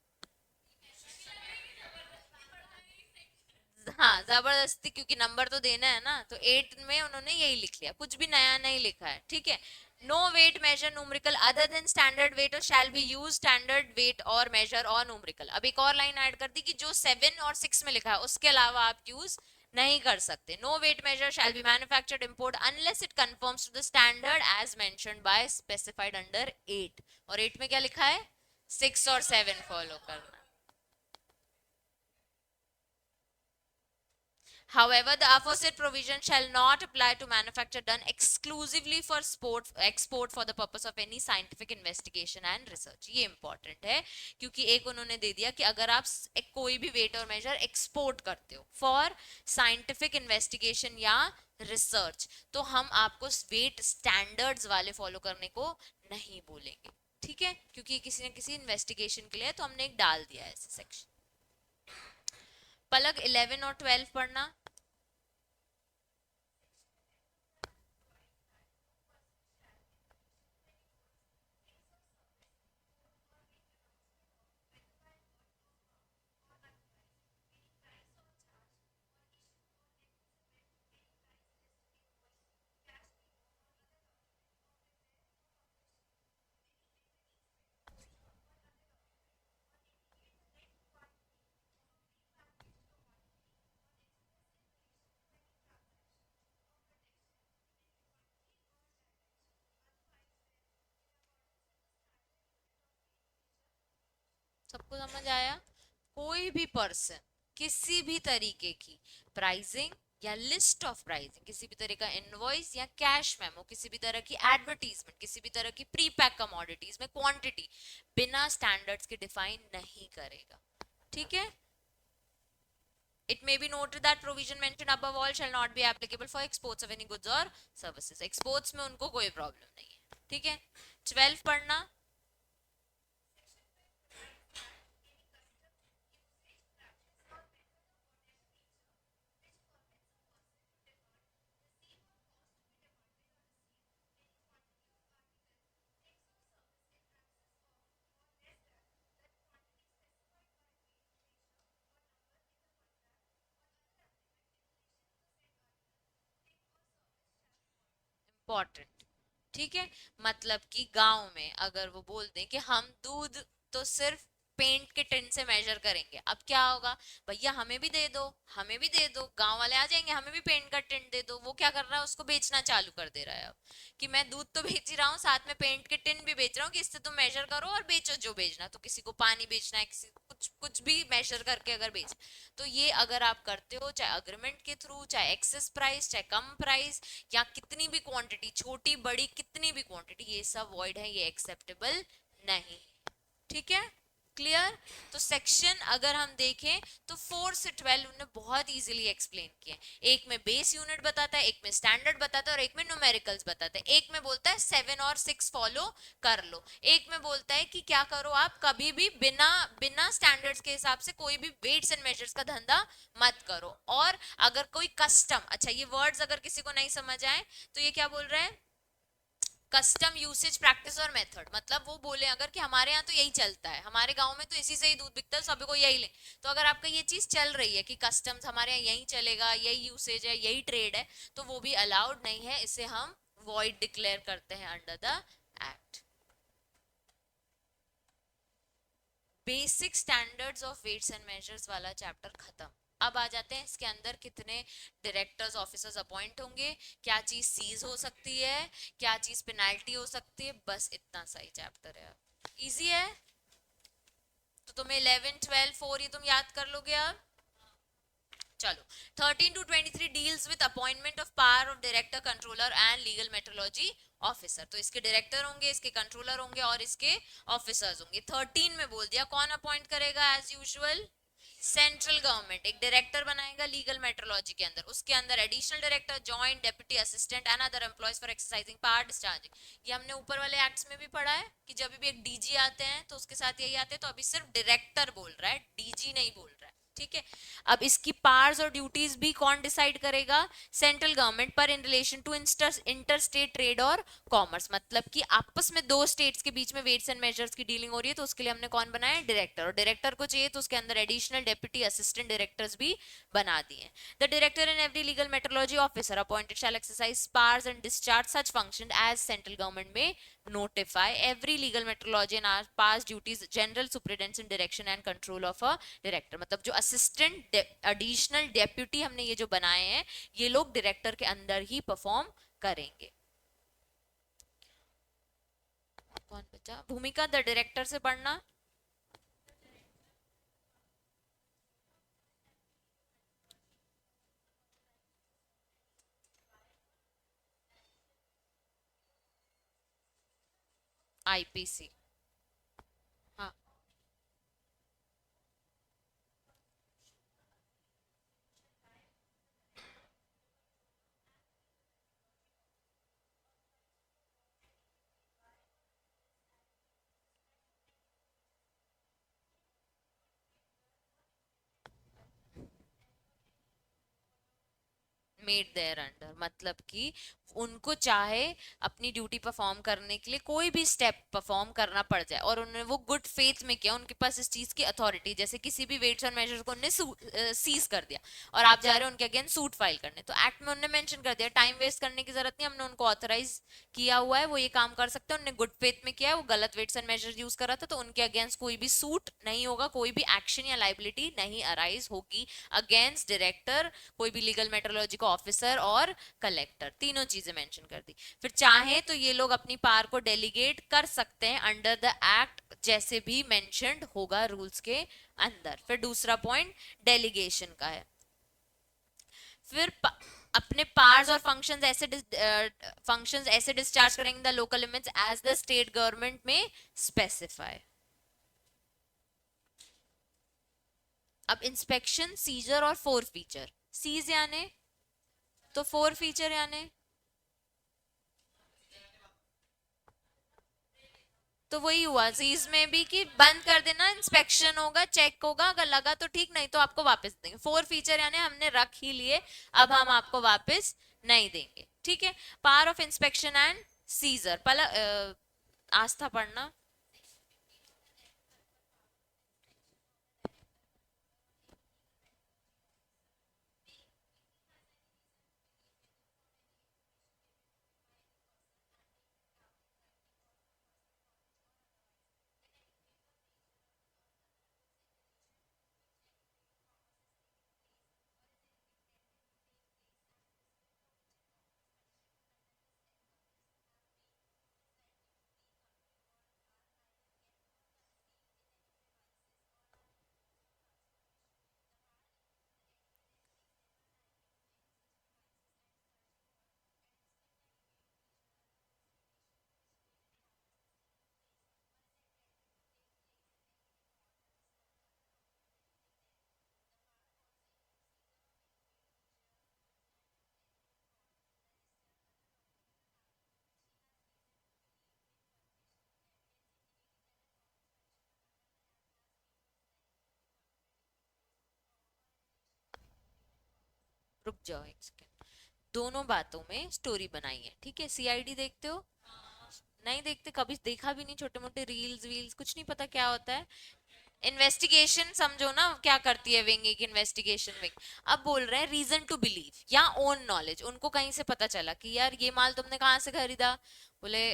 हाँ जबरदस्ती, क्योंकि नंबर तो देना है ना, तो 8 में उन्होंने यही लिख लिया, कुछ भी नया नहीं लिखा है, ठीक है। No weight measure numerical other than standard weight और shall be use standard weight और मेजर और न्यूमेरिकल। अब एक और लाइन ऐड कर दी कि जो 7 और 6 में लिखा है उसके अलावा आप यूज नहीं कर सकते। No weight measure shall be manufactured import unless it conforms to the standard as mentioned by specified under 8। और 8 में क्या लिखा है? 6 और 7 फॉलो करना। However, the aforesaid provision shall not apply to manufacture done exclusively for export for the purpose of any scientific investigation and research। ये important है, क्योंकि एक उन्होंने दे दिया कि अगर आप एक कोई भी वेट और मेजर एक्सपोर्ट करते हो फॉर साइंटिफिक इन्वेस्टिगेशन या रिसर्च, तो हम आपको वेट स्टैंडर्ड्स वाले फॉलो करने को नहीं बोलेंगे, ठीक है, क्योंकि किसी न किसी इन्वेस्टिगेशन के लिए तो हमने एक डाल दिया है ऐसे सेक्शन। पलक 11 और 12 पढ़ना। सबको समझ आया? कोई भी पर्सन किसी भी तरीके की प्राइसिंग या लिस्ट ऑफ प्राइसिंग, किसी भी तरह का इनवॉइस या कैश मेमो, किसी भी तरह की एडवर्टीजमेंट, किसी भी तरह की प्री पैक कमोडिटीज में क्वांटिटी बिना स्टैंडर्ड्स के डिफाइन नहीं करेगा, ठीक है। It may be noted that provision mentioned above all shall not be applicable for exports of any goods or services। exports में उनको कोई प्रॉब्लम नहीं है, ठीक है। 12 पढ़ना। इंपॉर्टेंट, ठीक है। मतलब कि गांव में अगर वो बोलते हैं कि हम दूध तो सिर्फ पेंट के टिन से मेजर करेंगे, अब क्या होगा? भैया हमें भी दे दो, हमें भी दे दो, गांव वाले आ जाएंगे, हमें भी पेंट का टिन दे दो। वो क्या कर रहा है? उसको बेचना चालू कर दे रहा है अब, कि मैं दूध तो बेच ही रहा हूँ, साथ में पेंट के टिन भी बेच रहा हूँ, कि इससे तुम मेजर करो और बेचो जो बेचना। तो किसी को पानी बेचना है, किसी कुछ कुछ भी मेजर करके अगर बेच, तो ये अगर आप करते हो चाहे अग्रीमेंट के थ्रू, चाहे एक्सेस प्राइस, चाहे कम प्राइस, या कितनी भी क्वांटिटी, छोटी बड़ी कितनी भी क्वांटिटी, ये सब वॉइड है, ये एक्सेप्टेबल नहीं, ठीक है। क्लियर? तो सेक्शन अगर हम देखें तो 4 से 12 उन्होंने बहुत इजीली एक्सप्लेन किए। एक में बेस यूनिट बताता है, एक में स्टैंडर्ड बताता है, और एक में न्यूमेरिकल्स बताता है। एक में बोलता है 7 और 6 फॉलो कर लो, एक में बोलता है कि क्या करो, आप कभी भी बिना बिना स्टैंडर्ड्स के हिसाब से कोई भी वेट्स एंड मेजर्स का धंधा मत करो। और अगर कोई कस्टम, अच्छा ये वर्ड्स अगर किसी को नहीं समझ आए तो ये क्या बोल रहा है? कस्टम यूसेज प्रैक्टिस और मेथड, मतलब वो बोले अगर कि हमारे यहाँ तो यही चलता है, हमारे गांव में तो इसी से ही दूध बिकता है, सभी को यही ले। तो अगर आपका ये चीज चल रही है कि कस्टम्स हमारे यहाँ यही चलेगा, यही यूसेज है, यही ट्रेड है, तो वो भी अलाउड नहीं है, इसे हम वॉइड डिक्लेयर करते हैं under the act. Basic standards of weights and measures वाला चैप्टर खत्म। अब आ जाते हैं इसके अंदर कितने डायरेक्टर्स ऑफिसर्स अपॉइंट होंगे, क्या चीज सीज हो सकती है, क्या चीज पेनाल्टी हो सकती है, बस इतना सा ही चैप्टर है। इजी है, तो तुम्हें 11 12 4 ये तुम याद कर लोगे अब। चलो 13 to 23 deals with appointment of power of director, controller and legal metrology officer. तो इसके डायरेक्टर होंगे, इसके कंट्रोलर होंगे और इसके ऑफिसर्स होंगे। 13 में बोल दिया कौन अपॉइंट करेगा एज यूजुअल? सेंट्रल गवर्नमेंट एक डायरेक्टर बनाएगा लीगल मेट्रोलॉजी के अंदर, उसके अंदर additional director, joint deputy assistant and other employees for exercising power discharging. ये हमने ऊपर वाले एक्ट्स में भी पढ़ा है कि जब भी एक डीजी आते हैं तो उसके साथ यही आते हैं, तो अभी सिर्फ डायरेक्टर बोल रहा है, डीजी नहीं बोल रहा है, ठीक है। अब इसकी पावर्स और ड्यूटीज भी कौन डिसाइड करेगा? सेंट्रल गवर्नमेंट, पर in relation to inter state trade और कॉमर्स, मतलब कि आपस में दो स्टेट्स के बीच में वेट्स एंड मेजर्स की डीलिंग हो रही है, तो उसके लिए हमने कौन बनाया? डायरेक्टर। और डायरेक्टर को चाहिए तो उसके अंदर एडिशनल डेप्यूटी असिस्टेंट डायरेक्टर्स भी बना दिए। The director in every legal metrology officer appointed shall exercise powers and discharge such function as central government may notify every legal metrologian are past duties general superintendence in direction and control of a director। मतलब जो assistant additional deputy हमने ये जो बनाए हैं, ये लोग director के अंदर ही परफॉर्म करेंगे। कौन बचा? भूमिका द डायरेक्टर से पढ़ना। आईपीसी। हाँ, मेड देयर अंडर, मतलब कि उनको चाहे अपनी ड्यूटी परफॉर्म करने के लिए कोई भी स्टेप परफॉर्म करना पड़ जाए और उन्होंने वो गुड फेथ में किया, उनके पास इस चीज की अथॉरिटी, जैसे किसी भी वेट्स और मेजर्स को उन्होंने सीज कर दिया और आप जा रहे हो उनके अगेंस्ट सूट फाइल करने, तो एक्ट में उन्होंने मेंशन कर दिया, टाइम वेस्ट करने की जरूरत नहीं, हमने उनको ऑथराइज किया हुआ है, वो ये काम कर सकते हैं, उन्होंने गुड फेथ में किया है, वो गलत वेट्स एंड मेजर्स यूज कर रहा था, तो उनके अगेंस्ट कोई भी सूट नहीं होगा, कोई भी एक्शन या लाइबिलिटी नहीं अराइज होगी अगेंस्ट डायरेक्टर, कोई भी लीगल मेट्रोलॉजी का ऑफिसर और कलेक्टर, तीनों चीजें मेंशन कर दी। फिर चाहे तो ये लोग अपनी पावर को डेलीगेट कर सकते हैं अंडर द एक्ट, जैसे भी मेंशन्ड होगा रूल्स के अंदर। फिर दूसरा पॉइंट डेलीगेशन का है। फिर अपने पावर्स और फंक्शंस ऐसे डिस्चार्ज करेंगे the local limits as the state government may specify. अब inspection, seizure or forfeiture, seize यानी तो फोर फीचर यानी तो वही हुआ सीज में भी कि बंद कर देना, इंस्पेक्शन होगा, चेक होगा, अगर लगा तो ठीक, नहीं तो आपको वापस देंगे। फोर फीचर यानी हमने रख ही लिए, अब हम आपको वापस नहीं देंगे, ठीक है। Power of inspection and seizure, पहला आस्था पढ़ना। रुक जाओ एक सेकेंड, दोनों बातों में स्टोरी बनाई है, ठीक है। सीआईडी देखते हो? नहीं देखते? कभी देखा भी नहीं? छोटे मोटे रील्स वील्स कुछ नहीं पता क्या होता है? इन्वेस्टिगेशन समझो ना, क्या करती है विंग, एक इन्वेस्टिगेशन विंग। अब बोल रहे हैं रीजन टू बिलीव या ओन नॉलेज, उनको कहीं से पता चला कि यार ये माल तुमने कहाँ से खरीदा, बोले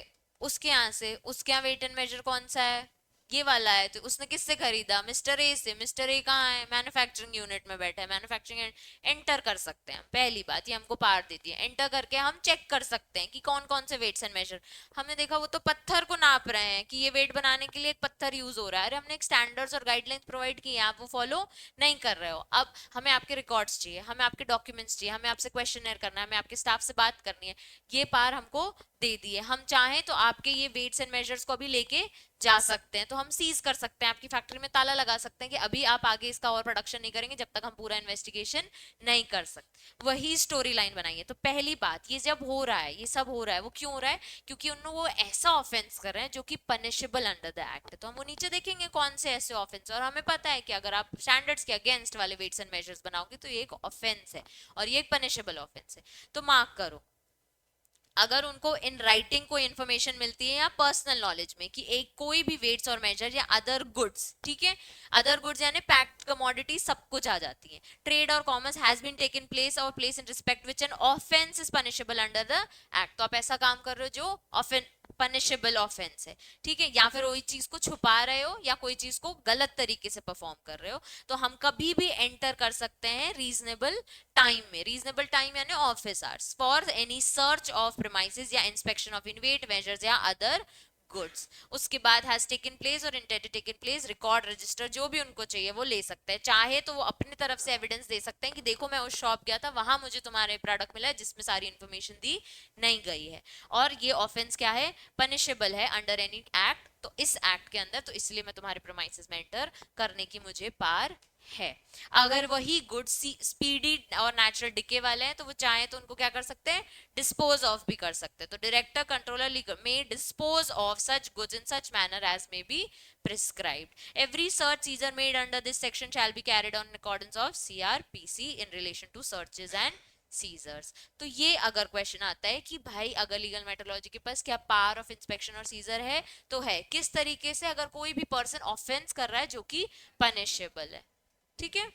उसके यहाँ से, उसके यहाँ वेट एंड मेजर कौन सा है, ये वाला है, तो उसने किससे खरीदा? मिस्टर ए से। मिस्टर ए कहाँ है? मैन्युफैक्चरिंग यूनिट में बैठा है, मैन्युफैक्चरिंग एंटर कर सकते हैं, पहली बात ये हमको पावर देती है, एंटर करके हम चेक कर सकते हैं कि कौन कौन से वेट्स एंड मेजर। हमने देखा वो तो पत्थर को नाप रहे हैं कि ये वेट बनाने के लिए एक पत्थर यूज हो रहा है, अरे हमने एक स्टैंडर्ड्स और गाइडलाइंस प्रोवाइड की है, आप वो फॉलो नहीं कर रहे हो। अब हमें आपके रिकॉर्ड्स चाहिए, हमें आपके डॉक्यूमेंट्स चाहिए, हमें आपसे क्वेश्चन करना है, हमें आपके स्टाफ से बात करनी है, ये पार हमको दे दिए, हम चाहें तो आपके ये वेट्स एंड मेजर्स को अभी लेके जा सकते हैं, तो हम सीज कर सकते हैं, आपकी फैक्ट्री में ताला लगा सकते हैं कि अभी आप आगे इसका और प्रोडक्शन नहीं करेंगे जब तक हम पूरा इन्वेस्टिगेशन नहीं कर सकते। वही स्टोरी लाइन बनाइए। तो पहली बात, ये जब हो रहा है, ये सब हो रहा है, वो क्यों हो रहा है? क्योंकि उन वो ऐसा ऑफेंस कर रहे हैं जो कि पनिशेबल अंडर द एक्ट है। तो हम वो नीचे देखेंगे कौन से ऐसे ऑफेंस, और हमें पता है कि अगर आप स्टैंडर्ड्स के अगेंस्ट वाले वेट्स एंड मेजर्स बनाओगे तो ये एक ऑफेंस है और ये एक पनिशेबल ऑफेंस है। तो मार्क करो, अगर उनको इन राइटिंग कोई इंफॉर्मेशन मिलती है या पर्सनल नॉलेज में कि एक कोई भी वेट्स और मेजर या अदर गुड्स, ठीक है, अदर गुड्स यानी पैक्ड कमोडिटी सब कुछ आ जाती है, ट्रेड और commerce has been taken place और place in respect which an offence is punishable under the act. तो आप ऐसा काम कर रहे हो जो ऑफेंस पनिशेबल ऑफेंस है, ठीक है, या फिर कोई चीज को छुपा रहे हो या कोई चीज को गलत तरीके से परफॉर्म कर रहे हो, तो हम कभी भी एंटर कर सकते हैं रीजनेबल टाइम में। रीजनेबल टाइम यानी office hours for any search of premises या इंस्पेक्शन ऑफ इनवेट मेजर्स या अदर गुड्स। उसके बाद हैज टेकन प्लेस और intended taken place, record register जो भी उनको चाहिए वो ले सकते हैं। चाहे तो वो अपनी तरफ से एविडेंस दे सकते हैं कि देखो मैं उस शॉप गया था, वहां मुझे तुम्हारे प्रोडक्ट मिला है जिसमें सारी इंफॉर्मेशन दी नहीं गई है, और ये ऑफेंस क्या है, पनिशेबल है अंडर एनी एक्ट, तो इस एक्ट के अंदर, तो इसलिए मैं तुम्हारे प्रीमाइसेस में एंटर करने की मुझे पार है। अगर वही गुड्स स्पीडी और नेचुरल डिके वाले हैं तो वो चाहे तो उनको क्या कर सकते हैं, डिस्पोज ऑफ भी कर सकते हैं। तो director controller may dispose of such goods in such manner as may be prescribed। Every search seizure made under this section shall be carried on in accordance of CRPC in relation to searches and seizures. तो ये अगर question आता है कि भाई अगर legal metrology के पास क्या पावर ऑफ इंस्पेक्शन और सीजर है, तो है किस तरीके से अगर कोई भी पर्सन ऑफेंस कर रहा है जो कि पनिशेबल है, ठीक है।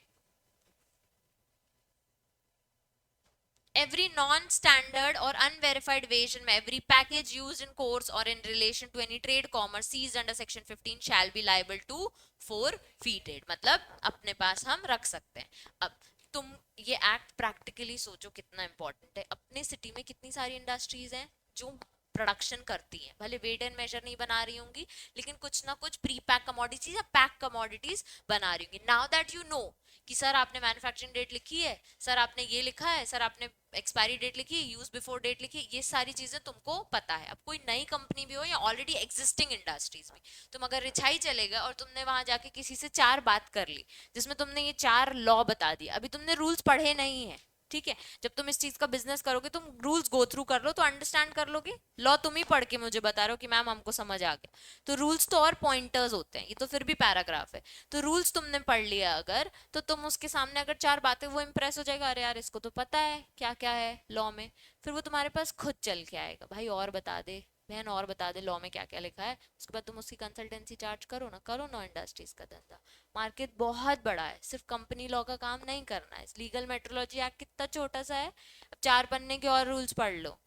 Every non-standard or unverified variation, every package used in course or in relation to any trade commerce seized under section 15 shall be liable to forfeited। मतलब अपने पास हम रख सकते हैं। अब तुम ये एक्ट प्रैक्टिकली सोचो कितना इंपॉर्टेंट है। अपने सिटी में कितनी सारी इंडस्ट्रीज हैं जो प्रोडक्शन करती हैं, भले वेट एंड मेजर नहीं बना रही होंगी लेकिन कुछ ना कुछ प्री पैक कमोडिटीज या पैक कमोडिटीज बना रही होंगी। नाउ दैट यू नो कि सर आपने मैन्युफैक्चरिंग डेट लिखी है, सर आपने ये लिखा है, सर आपने एक्सपायरी डेट लिखी है, यूज बिफोर डेट लिखी है, ये सारी चीजें तुमको पता है। अब कोई नई कंपनी भी हो या ऑलरेडी एग्जिस्टिंग इंडस्ट्रीज में, तुम अगर रिछाई चले गए और तुमने वहां जाके किसी से चार बात कर ली जिसमें तुमने ये चार लॉ बता दिया, अभी तुमने रूल्स पढ़े नहीं है, ठीक है। जब तुम इस चीज का बिजनेस करोगे तुम रूल्स गो थ्रू कर लो तो अंडरस्टैंड कर लोगे। लॉ तुम ही पढ़ के मुझे बता रहे हो कि मैम हमको समझ आ गया, तो रूल्स तो और पॉइंटर्स होते हैं, ये तो फिर भी पैराग्राफ है। तो रूल्स तुमने पढ़ लिया अगर, तो तुम उसके सामने अगर चार बातें, वो इंप्रेस हो जाएगा, अरे यार इसको तो पता है क्या क्या है लॉ में, फिर वो तुम्हारे पास खुद चल के आएगा, भाई और बता दे बहन, और बता दे लॉ में क्या क्या लिखा है। उसके बाद तुम उसकी कंसल्टेंसी चार्ज करो ना इंडस्ट्रीज का धंधा। मार्केट बहुत बड़ा है, सिर्फ कंपनी लॉ का काम नहीं करना है। लीगल मेट्रोलॉजी एक्ट कितना छोटा सा है, अब चार पन्ने के और रूल्स पढ़ लो,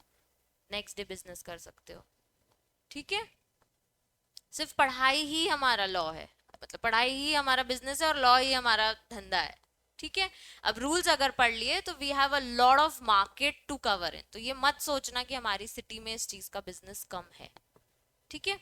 नेक्स्ट डे बिजनेस कर सकते हो, ठीक है। सिर्फ पढ़ाई ही हमारा लॉ है, मतलब पढ़ाई ही हमारा बिजनेस है और लॉ ही हमारा धंधा है, ठीक है। अब रूल्स अगर पढ़ लिए तो we have a lot of market to cover in, तो ये मत सोचना कि हमारी सिटी में इस चीज का बिजनेस कम है, ठीक है।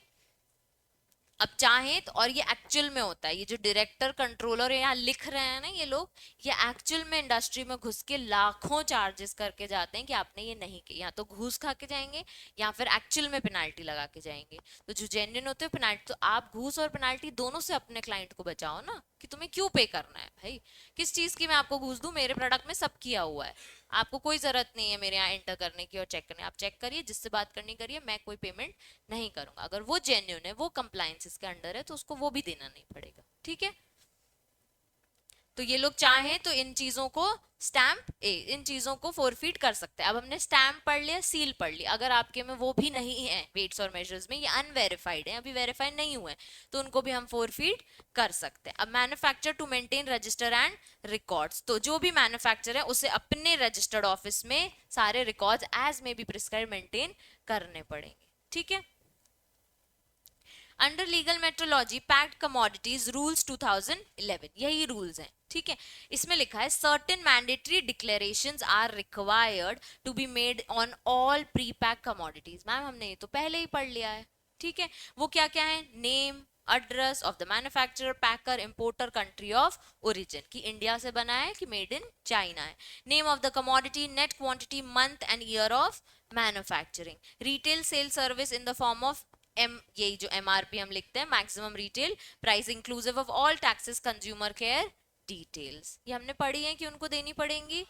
अब चाहे तो, और ये एक्चुअल में होता है, ये जो डायरेक्टर कंट्रोलर यहाँ लिख रहे हैं ना ये लोग, ये एक्चुअल में इंडस्ट्री में घुस के लाखों चार्जेस करके जाते हैं कि आपने ये नहीं किया, या तो घूस खा के जाएंगे या फिर एक्चुअल में पेनाल्टी लगा के जाएंगे। तो जो जेन्युइन होते हैं पेनाल्टी, तो आप घूस और पेनाल्टी दोनों से अपने क्लाइंट को बचाओ ना, कि तुम्हें क्यों पे करना है भाई, किस चीज की मैं आपको घूस दूं, मेरे प्रोडक्ट में सब किया हुआ है, आपको कोई जरूरत नहीं है मेरे यहाँ एंटर करने की और चेक करने, आप चेक करिए जिससे बात करनी करिए, मैं कोई पेमेंट नहीं करूंगा। अगर वो जेन्युइन है, वो कंप्लायंसेस के अंडर है, तो उसको वो भी देना नहीं पड़ेगा, ठीक है। तो ये लोग चाहें तो इन चीजों को इन चीजों को फोरफीट कर सकते हैं। अब हमने स्टैम्प पढ़ लिया, सील पढ़ लिया, अगर आपके में वो भी नहीं है वेट्स और मेजर्स में, ये अनवेरिफाइड है, अभी वेरीफाई नहीं हुए, तो उनको भी हम फोरफीट कर सकते हैं। अब manufacture to maintain register and records, तो जो भी मैन्युफैक्चर है उसे अपने रजिस्टर्ड ऑफिस में सारे रिकॉर्ड्स एज में भी प्रिस्क्राइब मेंटेन करने पड़ेंगे, ठीक है। Under legal metrology packed commodities rules 2011, यही रूल्स हैं, ठीक है। इसमें लिखा है certain mandatory declarations are required to be made on all pre pack commodities. Ma'am हमने ये तो पहले ही पढ़ लिया है, ठीक है। वो क्या क्या है, name address of the manufacturer, packer, importer, country of origin, कि इंडिया से बना है कि मेड इन चाइना है, name of the commodity, net quantity, month and year of manufacturing, retail sale service in the form of यही जो MRP हम लिखते हैं, maximum retail price inclusive of all taxes, consumer care details, ये हमने पढ़ी है कि उनको देनी पड़ेंगी.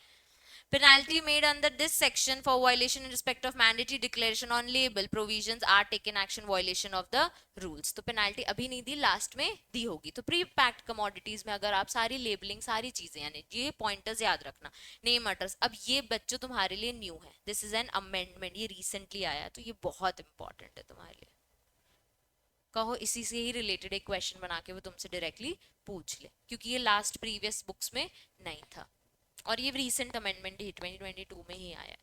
Penalty made under this section for violation in respect of mandatory declaration on label provisions are taken action violation of the rules. तो penalty अभी नहीं दी, लास्ट में दी होगी. तो प्री पैक्ड कमोडिटीज में अगर आप सारी लेबलिंग, सारी चीजें, यानी ये पॉइंटर्स याद रखना, नेम एड्रेस, अब ये बच्चों तुम्हारे लिए न्यू है, दिस इज एन अमेंडमेंट, ये रिसेंटली आया, तो ये बहुत इंपॉर्टेंट है तुम्हारे लिए. कहो इसी से ही रिलेटेड एक क्वेश्चन बना के वो तुमसे डायरेक्टली पूछ ले, क्योंकि ये लास्ट प्रीवियस बुक्स में नहीं था और ये रिसेंट अमेंडमेंट ही 2022 में ही आया.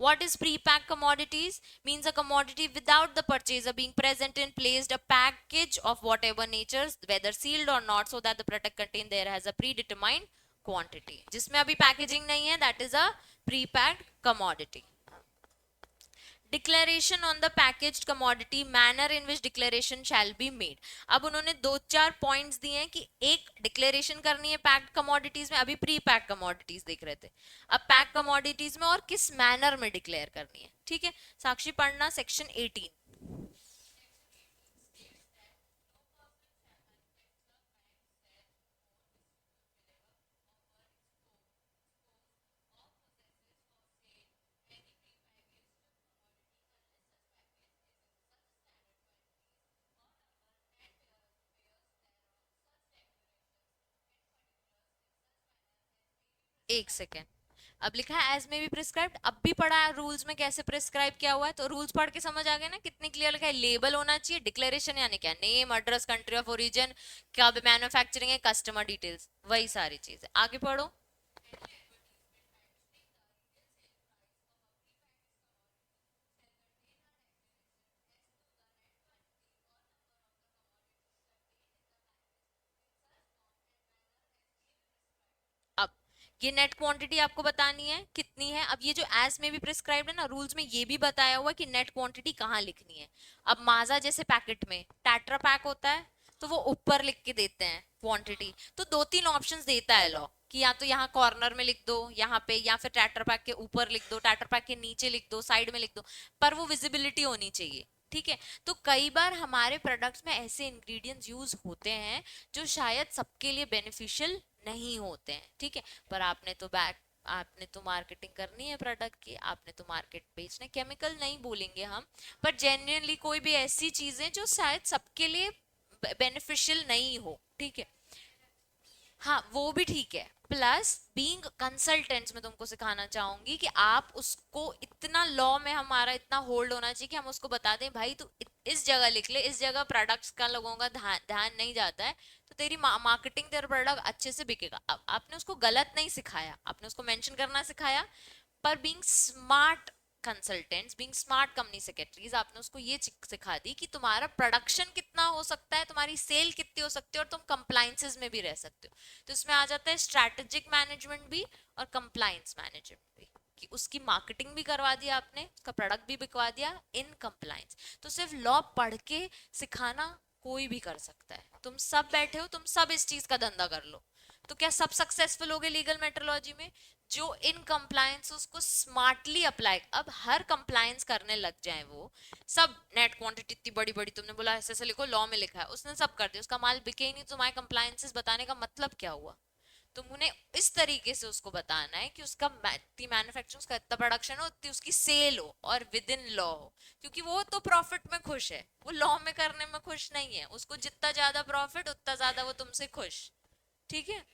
What is pre-packed commodities? Means a commodity without the purchaser being present and placed a package of whatever nature, whether sealed or not, so that the product contained there has a predetermined quantity. जिसमें अभी packaging नहीं है, that is a pre-packed commodity. Declaration on the packaged commodity, manner in which declaration shall be made. अब उन्होंने 2-4 points दिए हैं कि एक डिक्लेरेशन करनी है पैक्ड कमोडिटीज में, अभी प्री पैक्ड कमोडिटीज देख रहे थे, अब पैक्ड कमोडिटीज में और किस मैनर में डिक्लेयर करनी है. ठीक है, साक्षी पढ़ना सेक्शन 18. एक सेकेंड, अब लिखा है एज में बी प्रिस्क्राइब्ड, अब भी पढ़ा है रूल्स में कैसे प्रिस्क्राइब किया हुआ है, तो रूल्स पढ़ के समझ आ गए ना कितनी क्लियर लिखा है. लेबल होना चाहिए, डिक्लेरेशन यानी क्या, name address country of origin, कब मैन्युफैक्चरिंग है, कस्टमर डिटेल्स, वही सारी चीजें. आगे पढ़ो. अब ये नेट क्वांटिटी आपको बतानी है कितनी है. अब ये जो एज में भी प्रिस्क्राइब्ड है ना रूल्स में, ये भी बताया हुआ है कि नेट क्वांटिटी कहाँ लिखनी है. अब माजा जैसे पैकेट में टेट्रा पैक होता है, तो वो ऊपर लिख के देते हैं क्वांटिटी, तो 2-3 ऑप्शंस देता है लॉ कि या तो यहाँ कॉर्नर में लिख दो यहाँ पे, या फिर टेट्रा पैक के ऊपर लिख दो, टेट्रा पैक के नीचे लिख दो, साइड में लिख दो, पर वो विजिबिलिटी होनी चाहिए. ठीक है, तो कई बार हमारे प्रोडक्ट्स में ऐसे इंग्रेडिएंट्स यूज होते हैं जो शायद सबके लिए बेनिफिशियल नहीं होते हैं. ठीक है, पर आपने तो मार्केटिंग करनी है प्रोडक्ट की, आपने तो मार्केट बेचना, केमिकल नहीं बोलेंगे हम, पर जेन्युइनली कोई भी ऐसी चीजें जो शायद सबके लिए बेनिफिशियल नहीं हो. ठीक है, हाँ वो भी ठीक है. प्लस बीइंग कंसल्टेंट्स में तुमको सिखाना चाहूंगी कि आप उसको इतना लॉ में हमारा इतना होल्ड होना चाहिए कि हम उसको बता दें भाई तू इस जगह लिख ले, इस जगह प्रोडक्ट्स का लोगों का ध्यान नहीं जाता है, तो तेरी मार्केटिंग तेरा प्रोडक्ट अच्छे से बिकेगा. अब आपने उसको गलत नहीं सिखाया, आपने उसको मेंशन करना सिखाया, पर being smart consultants, being smart company secretaries, आपने उसको ये सिखा दी कि तुम्हारा प्रोडक्शन कितना हो सकता है, तुम्हारी सेल कितनी हो सकती है, और तुम कंप्लाइंसेस में भी रह सकते हो. तो इसमें आ जाता है स्ट्रैटेजिक मैनेजमेंट भी और कंप्लाइंस मैनेजमेंट भी, कि उसकी मार्केटिंग भी करवा दिया आपने, उसका प्रोडक्ट भी बिकवा दिया इन कंप्लाइंस. तो सिर्फ लॉ पढ़ के सिखाना कोई भी कर सकता है. तुम सब बैठे हो, तुम सब इस चीज का धंधा कर लो, तो क्या सब सक्सेसफुल हो गए लीगल मेट्रोलॉजी में. जो इन कंप्लायंस उसको स्मार्टली अप्लाई, अब हर कंप्लायंस करने लग जाए, वो सब नेट क्वांटिटी इतनी बड़ी बड़ी तुमने बोला ऐसे ऐसे लिखो, लॉ में लिखा है, उसने सब कर दिया, उसका माल बिके ही नहीं, तुम्हारे कंप्लायंसेस बताने का मतलब क्या हुआ. तुमने इस तरीके से उसको बताना है कि उसका इतनी मैन्युफैक्चरिंग, उसका इतना प्रोडक्शन हो, उतनी उसकी सेल हो और विद इन लॉ हो, क्योंकि वो तो प्रॉफिट में खुश है, वो लॉ में करने में खुश नहीं है. उसको जितना ज्यादा प्रॉफिट उतना ज्यादा वो तुमसे खुश. ठीक है,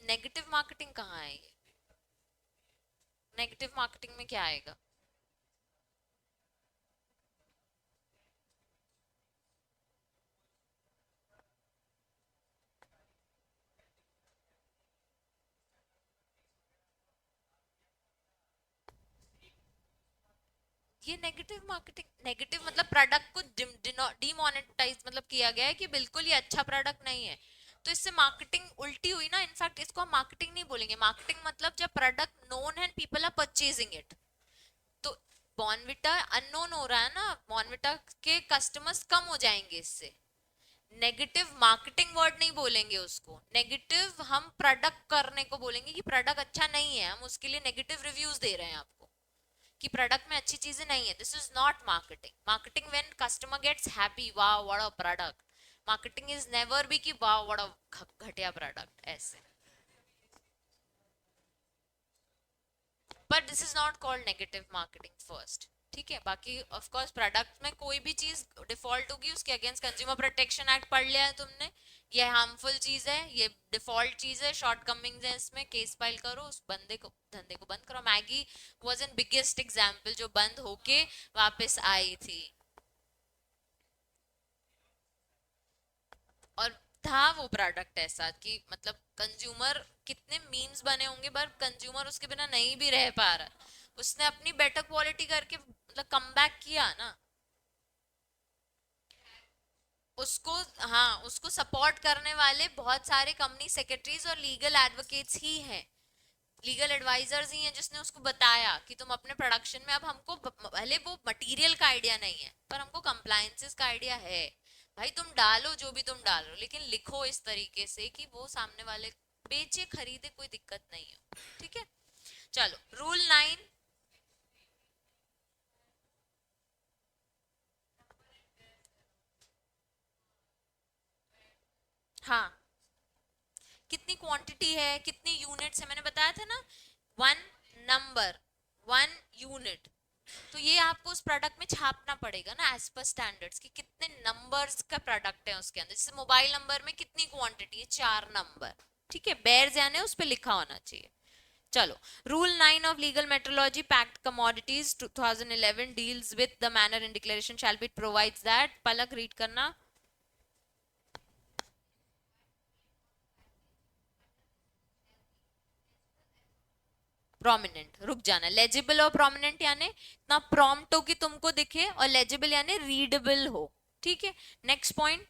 नेगेटिव मार्केटिंग कहाँ है ये, नेगेटिव मार्केटिंग में क्या आएगा. ये नेगेटिव मार्केटिंग, नेगेटिव मतलब प्रोडक्ट को डिमोनेटाइज मतलब किया गया है कि बिल्कुल ये अच्छा प्रोडक्ट नहीं है, तो इससे मार्केटिंग उल्टी हुई ना. इनफैक्ट इसको हम मार्केटिंग नहीं बोलेंगे, मार्केटिंग मतलब जब प्रोडक्ट नोन है, पीपल आर परचेजिंग इट. तो बॉर्नविटा अननोन हो रहा है ना, बॉर्नविटा के कस्टमर्स कम हो जाएंगे इससे. नेगेटिव मार्केटिंग वर्ड नहीं बोलेंगे उसको, नेगेटिव हम प्रोडक्ट करने को बोलेंगे कि प्रोडक्ट अच्छा नहीं है, हम उसके लिए नेगेटिव रिव्यूज दे रहे हैं आपको, कि प्रोडक्ट में अच्छी चीजें नहीं है, this is not marketing. Marketing when customer gets happy, wow what a product. Marketing is never be कि वाओ व्हाट अ घटिया प्रोडक्ट ऐसे. But this is not called negative marketing first. ठीक है. बाकी ऑफ कोर्स प्रोडक्ट में कोई भी चीज डिफॉल्ट होगी उसके अगेंस्ट कंज्यूमर प्रोटेक्शन एक्ट पढ़ लिया है तुमने. ये हार्मफुल चीज है, ये डिफॉल्ट चीज है, शॉर्ट कमिंग्स है इसमें, केस फाइल करो, उस बंदे को धंधे को बंद करो. Maggi was an biggest example जो बंद होके वापस आई थी. और था वो प्रोडक्ट ऐसा कि मतलब कंज्यूमर, कितने मीम्स बने होंगे पर कंज्यूमर उसके बिना नहीं भी रह पा रहा. उसने अपनी बेटर क्वालिटी करके मतलब कम बैक किया ना. उसको, हाँ, उसको सपोर्ट करने वाले बहुत सारे कंपनी सेक्रेटरीज और लीगल एडवोकेट्स ही हैं, लीगल एडवाइजर्स ही हैं जिसने उसको बताया कि तुम अपने प्रोडक्शन में, अब हमको भले वो मटेरियल का आइडिया नहीं है पर हमको कंप्लायंसेस का आइडिया है. भाई तुम डालो जो भी तुम डालो, लेकिन लिखो इस तरीके से कि वो सामने वाले बेचे खरीदे कोई दिक्कत नहीं हो. ठीक है. चलो रूल 9. हाँ, कितनी क्वांटिटी है, कितनी यूनिट्स है, मैंने बताया था ना. 1 नंबर, 1 यूनिट. तो ये आपको उस प्रोडक्ट में छापना पड़ेगा ना एज पर स्टैंडर्ड्स कि कितने नंबर्स का प्रोडक्ट है उसके अंदर. जैसे मोबाइल नंबर में कितनी क्वांटिटी है, 4 नंबर. ठीक है. बेयर यानी उस पर लिखा होना चाहिए. चलो. Rule 9 of legal metrology packed commodities 2011 deals with the manner in declaration shall be provides that. Palak read करना. प्रोमिनेंट, रुक जाना. लेजिबल और प्रोमिनेंट यानी ना प्रॉम्प्ट हो कि तुमको दिखे, और लेजिबल यानी रीडेबल हो. ठीक है. Next point.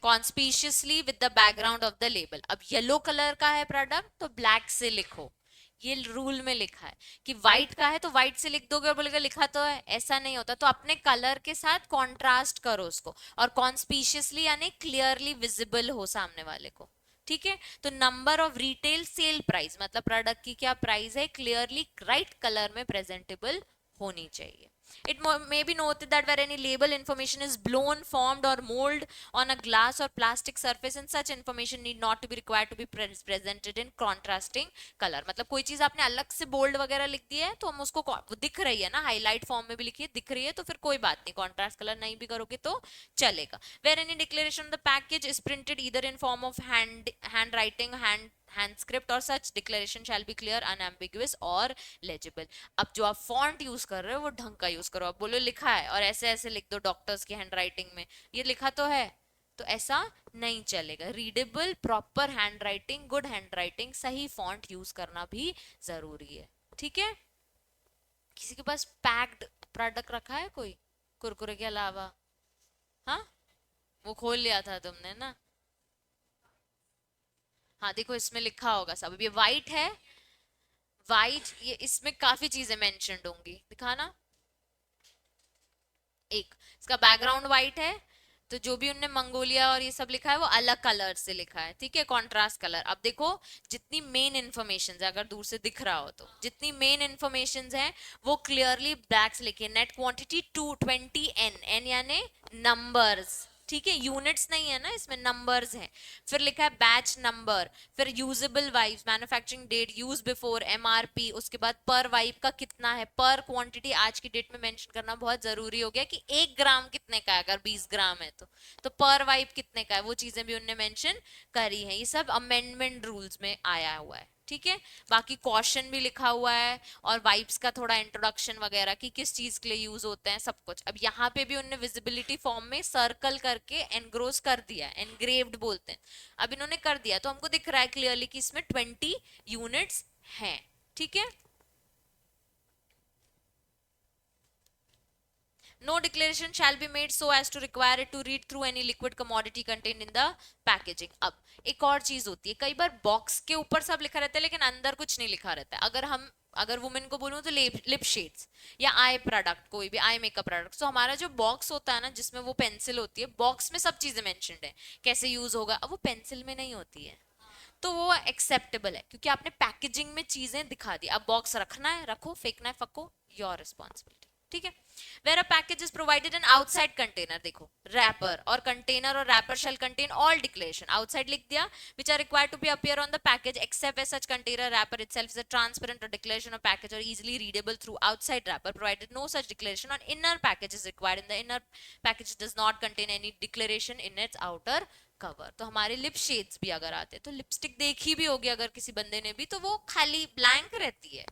Conspicuously with the background of the label. अब येलो कलर का है प्रोडक्ट तो ब्लैक से लिखो. ये रूल में लिखा है कि व्हाइट का है तो व्हाइट से लिख दोगे और बोलेगा लिखा तो है, ऐसा नहीं होता. तो अपने कलर के साथ कॉन्ट्रास्ट करो उसको. और कॉन्स्पिशियसली यानी क्लियरली विजिबल हो सामने वाले को. ठीक है. तो number of retail sale price मतलब प्रोडक्ट की क्या प्राइस है, क्लियरली राइट कलर में प्रेजेंटेबल होनी चाहिए. It may be noted that where any label information is blown, formed, or molded on a glass or plastic surface, and such information need not to be required to be presented in contrasting color. मतलब कोई चीज आपने अलग से bold वगैरह लिख दी है तो हम उसको वो दिख रही है ना, हाईलाइट फॉर्म में भी लिखी है, दिख रही है तो फिर कोई बात नहीं, कॉन्ट्रास्ट कलर नहीं भी करोगे तो चलेगा. Where any declaration of the package is printed either in form of handwriting, hand script or such declaration shall be clear, unambiguous और legible. अब जो आप फॉन्ट यूज कर रहे हो वो ढंग का यूज करो. आप बोलो लिखा है और ऐसे ऐसे लिख दो डॉक्टर्स की हैंडराइटिंग में, ये लिखा तो है, तो ऐसा नहीं चलेगा. Readable, proper handwriting, good handwriting, सही फॉन्ट यूज करना भी जरूरी है. ठीक है. किसी के पास पैक्ड प्रोडक्ट रखा है कोई कुरकुरे के अलावा? हाँ, वो खोल लिया था तुमने ना. हाँ देखो इसमें लिखा होगा सब. अब ये वाइट है, वाइट, ये इसमें काफी चीजें मेंशन्ड होंगी, दिखाना. एक, इसका बैकग्राउंड वाइट है तो जो भी उनने मंगोलिया और ये सब लिखा है वो अलग कलर से लिखा है. ठीक है. Contrast colour. अब देखो जितनी मेन इन्फॉर्मेशन है, अगर दूर से दिख रहा हो तो जितनी मेन इन्फॉर्मेशन है वो क्लियरली ब्लैक से लिखी है. नेट क्वांटिटी 220 एन, एन यानी नंबर्स. ठीक है. यूनिट्स नहीं है ना इसमें, नंबर्स हैं. फिर लिखा है बैच नंबर, फिर usable vibes, manufacturing date, use before, MRP, उसके बाद पर वाइब का कितना है, पर क्वांटिटी आज की डेट में मेंशन करना बहुत जरूरी हो गया कि 1 ग्राम कितने का है, अगर 20 ग्राम है तो पर वाइब कितने का है, वो चीजें भी उनने मेंशन करी है. ये सब अमेंडमेंट रूल्स में आया हुआ है. ठीक है. बाकी कॉशन भी लिखा हुआ है और वाइब्स का थोड़ा इंट्रोडक्शन वगैरह कि किस चीज के लिए यूज होते हैं, सब कुछ. अब यहाँ पे भी उन्होंने विजिबिलिटी फॉर्म में सर्कल करके एनग्रोस कर दिया, एनग्रेव्ड बोलते हैं. अब इन्होंने कर दिया तो हमको दिख रहा है क्लियरली कि इसमें 20 यूनिट्स हैं. ठीक है. No declaration shall be made so as to require it to read through any liquid commodity contained in the packaging. अब एक और चीज होती है, कई बार बॉक्स के ऊपर सब लिखा रहता है लेकिन अंदर कुछ नहीं लिखा रहता है. अगर हम अगर वुमेन को बोलूँ तो लिप शेड्स या आई प्रोडक्ट, कोई भी आई मेकअप प्रोडक्ट। तो हमारा जो बॉक्स होता है ना जिसमें वो पेंसिल होती है, बॉक्स में सब चीजें मेंशन्ड है, कैसे यूज होगा, अब वो पेंसिल में नहीं होती है, तो वो एक्सेप्टेबल है क्योंकि आपने पैकेजिंग में चीजें दिखा दी। अब बॉक्स रखना है रखो, फेंकना है फको, योर रिस्पॉन्सिबिलिटी, ठीक है। Where a package is provided an outside container, देखो रैपर और container or wrapper shall contain all declaration, outside लिख दिया, which are required to be appear on the package except where such container wrapper itself is a transparent or declaration of package or easily readable through outside wrapper, provided no such declaration on inner package is required and the inner package does not contain any declaration in its outer cover. तो हमारे lip shades भी अगर आते हैं तो lipstick देखी भी होगी अगर किसी बंदे ने भी, तो वो खाली ब्लैंक रहती है,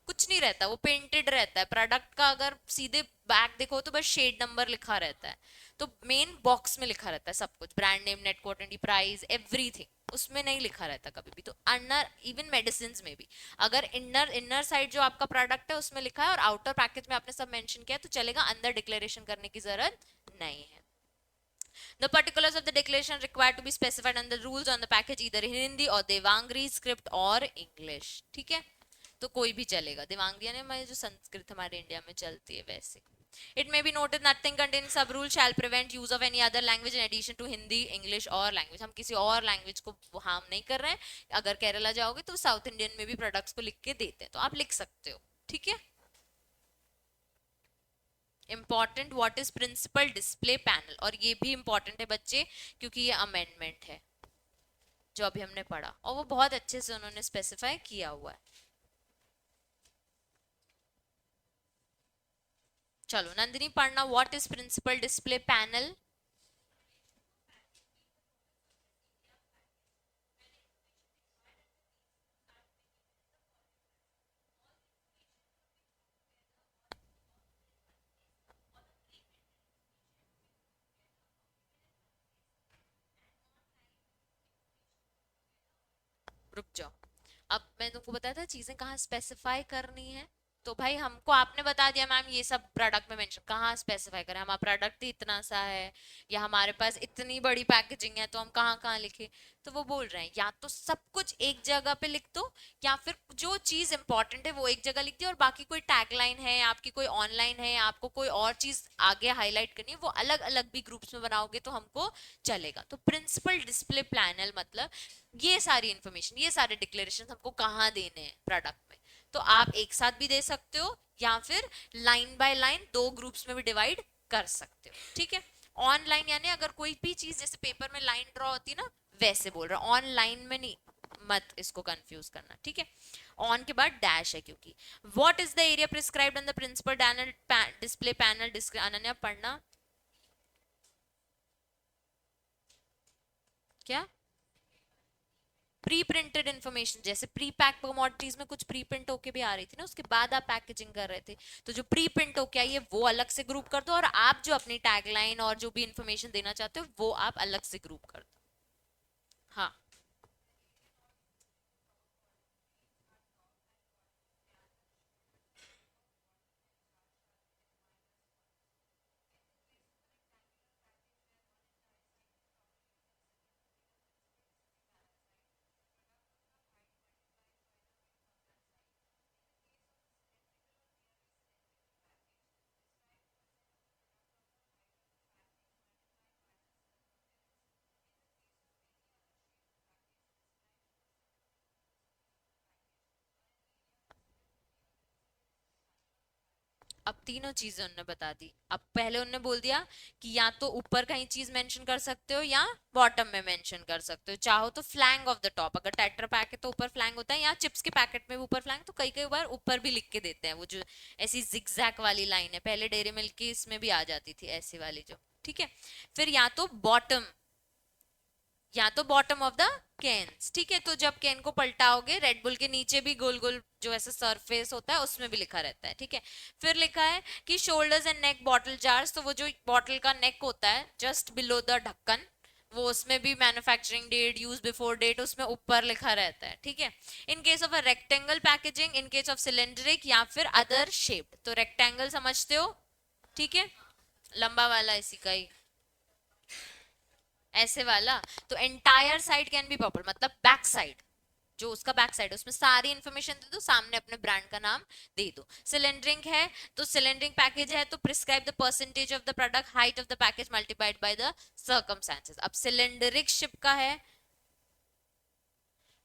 कुछ नहीं रहता, वो पेंटेड रहता है। प्रोडक्ट का अगर सीधे बैक देखो तो बस शेड नंबर लिखा रहता है, तो मेन बॉक्स में लिखा रहता है सब कुछ, brand name, net quantity, price, everything उसमें नहीं लिखा रहता कभी भी। तो अंडर इवन मेडिसिन में भी अगर इनर इनर साइड जो आपका प्रोडक्ट है उसमें लिखा है और आउटर पैकेज में आपने सब मेंशन किया है तो चलेगा, अंदर डिक्लेरेशन करने की जरूरत नहीं है। The particulars of the declaration required to be specified under the rules on the package either in Hindi or Devangri script or English, ठीक है। तो कोई भी चलेगा, देवांगी यानी हमारी जो संस्कृत हमारे इंडिया में चलती है वैसे। It may be noted nothing contained in sub rule shall prevent use of any other language in addition to Hindi, English और language। हम किसी और लैंग्वेज को हार्म नहीं कर रहे हैं। अगर केरला जाओगे तो साउथ इंडियन में भी प्रोडक्ट्स को लिख के देते हैं, तो आप लिख सकते हो, ठीक है। Important, what is principal display panel, और ये भी इंपॉर्टेंट है बच्चे क्योंकि ये अमेंडमेंट है जो अभी हमने पढ़ा और वो बहुत अच्छे से उन्होंने स्पेसिफाई किया हुआ है। चलो नंदिनी पढ़ना, what is principal display panel. रुक जाओ, अब मैं तुमको बताया था चीजें कहाँ स्पेसिफाई करनी है, तो भाई हमको आपने बता दिया मैम ये सब प्रोडक्ट में मेंशन, कहाँ स्पेसिफाई करें, हमारा प्रोडक्ट ही इतना सा है या हमारे पास इतनी बड़ी पैकेजिंग है तो हम कहाँ कहाँ लिखे। तो वो बोल रहे हैं या तो सब कुछ एक जगह पे लिख दो या फिर जो चीज इंपॉर्टेंट है वो एक जगह लिख दी और बाकी कोई टैगलाइन है आपकी, कोई ऑनलाइन है, आपको कोई और चीज आगे हाईलाइट करनी है, वो अलग अलग भी ग्रुप्स में बनाओगे तो हमको चलेगा। तो प्रिंसिपल डिस्प्ले पैनल मतलब ये सारी इंफॉर्मेशन, ये सारे डिक्लेरेशन हमको कहाँ देने हैं प्रोडक्ट में, तो आप एक साथ भी दे सकते हो या फिर लाइन बाय लाइन दो ग्रुप्स में भी डिवाइड कर सकते हो, ठीक है। ऑनलाइन यानी अगर कोई भी चीज जैसे पेपर में लाइन ड्रॉ होती है ना वैसे बोल रहा, ऑनलाइन में नहीं, मत इसको कंफ्यूज करना, ठीक है। ऑन के बाद डैश है क्योंकि what is the area prescribed on the principal display panel, Ananya पढ़ना क्या, प्री प्रिंटेड इन्फॉर्मेशन, जैसे प्री पैक कमोडिटीज में कुछ प्री प्रिंट होके भी आ रही थी ना, उसके बाद आप पैकेजिंग कर रहे थे, तो जो प्री प्रिंट होके आई है वो अलग से ग्रुप कर दो और आप जो अपनी टैगलाइन और जो भी इंफॉर्मेशन देना चाहते हो वो आप अलग से ग्रुप कर दो। हाँ अब तीनों चीजें उन्होंने बता दी। अब पहले उन्होंने बोल दिया कि या तो ऊपर कहीं चीज मेंशन कर सकते हो या बॉटम में मेंशन कर सकते हो, चाहो तो फ्लैंग ऑफ द टॉप, अगर टेट्रा पैक है तो ऊपर फ्लैंग होता है, या चिप्स के पैकेट में भी ऊपर फ्लैंग, तो कई कई बार ऊपर भी लिख के देते हैं, वो जो ऐसी जिगजैग वाली लाइन है, पहले डेयरी मिल्क की इसमें भी आ जाती थी ऐसी वाली जो, ठीक है। फिर या तो बॉटम, या तो बॉटम ऑफ द कैन्स, ठीक है, तो जब कैन को पलटाओगे रेड बुल के नीचे भी गोल गोल जो ऐसा सरफेस होता है उसमें भी लिखा रहता है, ठीक है। फिर लिखा है कि shoulders and neck bottle jars, तो वो जो बॉटल का नेक होता है जस्ट बिलो द ढक्कन, वो उसमें भी manufacturing date, use before date उसमें ऊपर लिखा रहता है, ठीक है। In case of a rectangle packaging, in case of cylindric या फिर अदर शेप, तो रेक्टेंगल समझते हो, ठीक है, लंबा वाला इसी का ही ऐसे वाला, तो entire side can be purple मतलब बैक साइड, जो उसका बैक साइड है उसमें सारी इंफॉर्मेशन दे दो, सामने अपने ब्रांड का नाम दे दो। सिलेंडरिंग है तो सिलेंडरिंग पैकेज है तो prescribe the percentage of the product height of the package multiplied by the circumstances. अब सिलेंडरिक शिप का है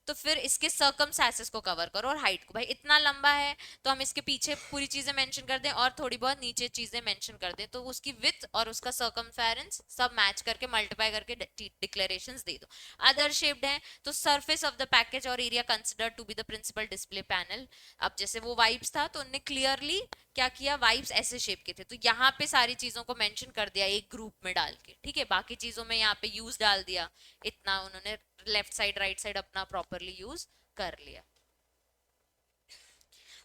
तो फिर इसके सर्कमस्टेंसेस को कवर करो और हाइट को। भाई इतना लंबा है तो हम इसके पीछे पूरी चीजें मेंशन कर दें और थोड़ी बहुत नीचे चीजें मेंशन कर दें, तो उसकी विड्थ और उसका सर्कमफेरेंस सब मैच करके मल्टीप्लाई करके डिक्लेरेशंस दे दो। अदर शेप्ड है तो surface of the package or area consider to be the principal display panel. अब जैसे वो वाइब्स था तो उन्होंने क्लियरली क्या किया, वाइब्स ऐसे शेप के थे तो यहाँ पे सारी चीजों को मेंशन कर दिया एक ग्रुप में डाल के, ठीक है। बाकी चीजों में यहाँ पे यूज डाल दिया, इतना उन्होंने लेफ्ट साइड राइट साइड अपना प्रॉपरली यूज कर लिया।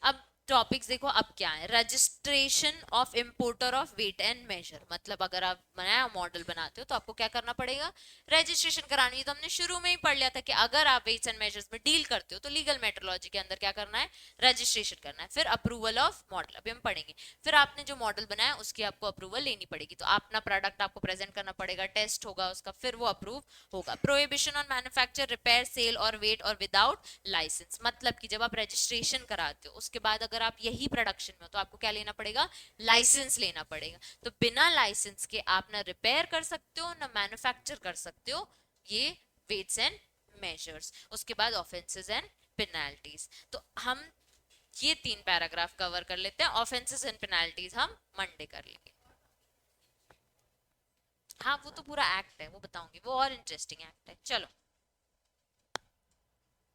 अब टॉपिक्स देखो अब क्या है, registration of importer of weight and measure. मतलब अगर आप नया मॉडल बनाते हो तो आपको क्या करना पड़ेगा, रजिस्ट्रेशन करानी है। तो हमने शुरू में ही पढ़ लिया था कि अगर आप वेट्स एंड मेजर्स में डील करते हो तो लीगल मेट्रोलॉजी के अंदर क्या करना है, रजिस्ट्रेशन करना है। फिर अप्रूवल ऑफ मॉडल अभी हम पढ़ेंगे। फिर आपने जो मॉडल बनाया उसकी आपको अप्रूवल लेनी पड़ेगी, तो अपना प्रोडक्ट आपको प्रेजेंट करना पड़ेगा, टेस्ट होगा उसका, फिर वो अप्रूव होगा। Prohibition on manufacture, repair, sale or weight or without licence. मतलब कि जब आप रजिस्ट्रेशन कराते हो उसके बाद अगर आप यही प्रोडक्शन में हो तो आपको क्या लेना पड़ेगा, लाइसेंस लेना पड़ेगा। तो बिना लाइसेंस के आप ना रिपेयर कर सकते हो ना मैन्युफैक्चर कर सकते हो ये वेट्स एंड मेजर्स। उसके बाद ऑफेंसेस एंड पेनाल्टीज। तो हम ये 3 पैराग्राफ कवर कर लेते हैं, ऑफेंसेस एंड पेनाल्टीज हम मंडे कर लेंगे। हाँ वो तो पूरा एक्ट है, वो बताऊंगी, वो और इंटरेस्टिंग एक्ट है। चलो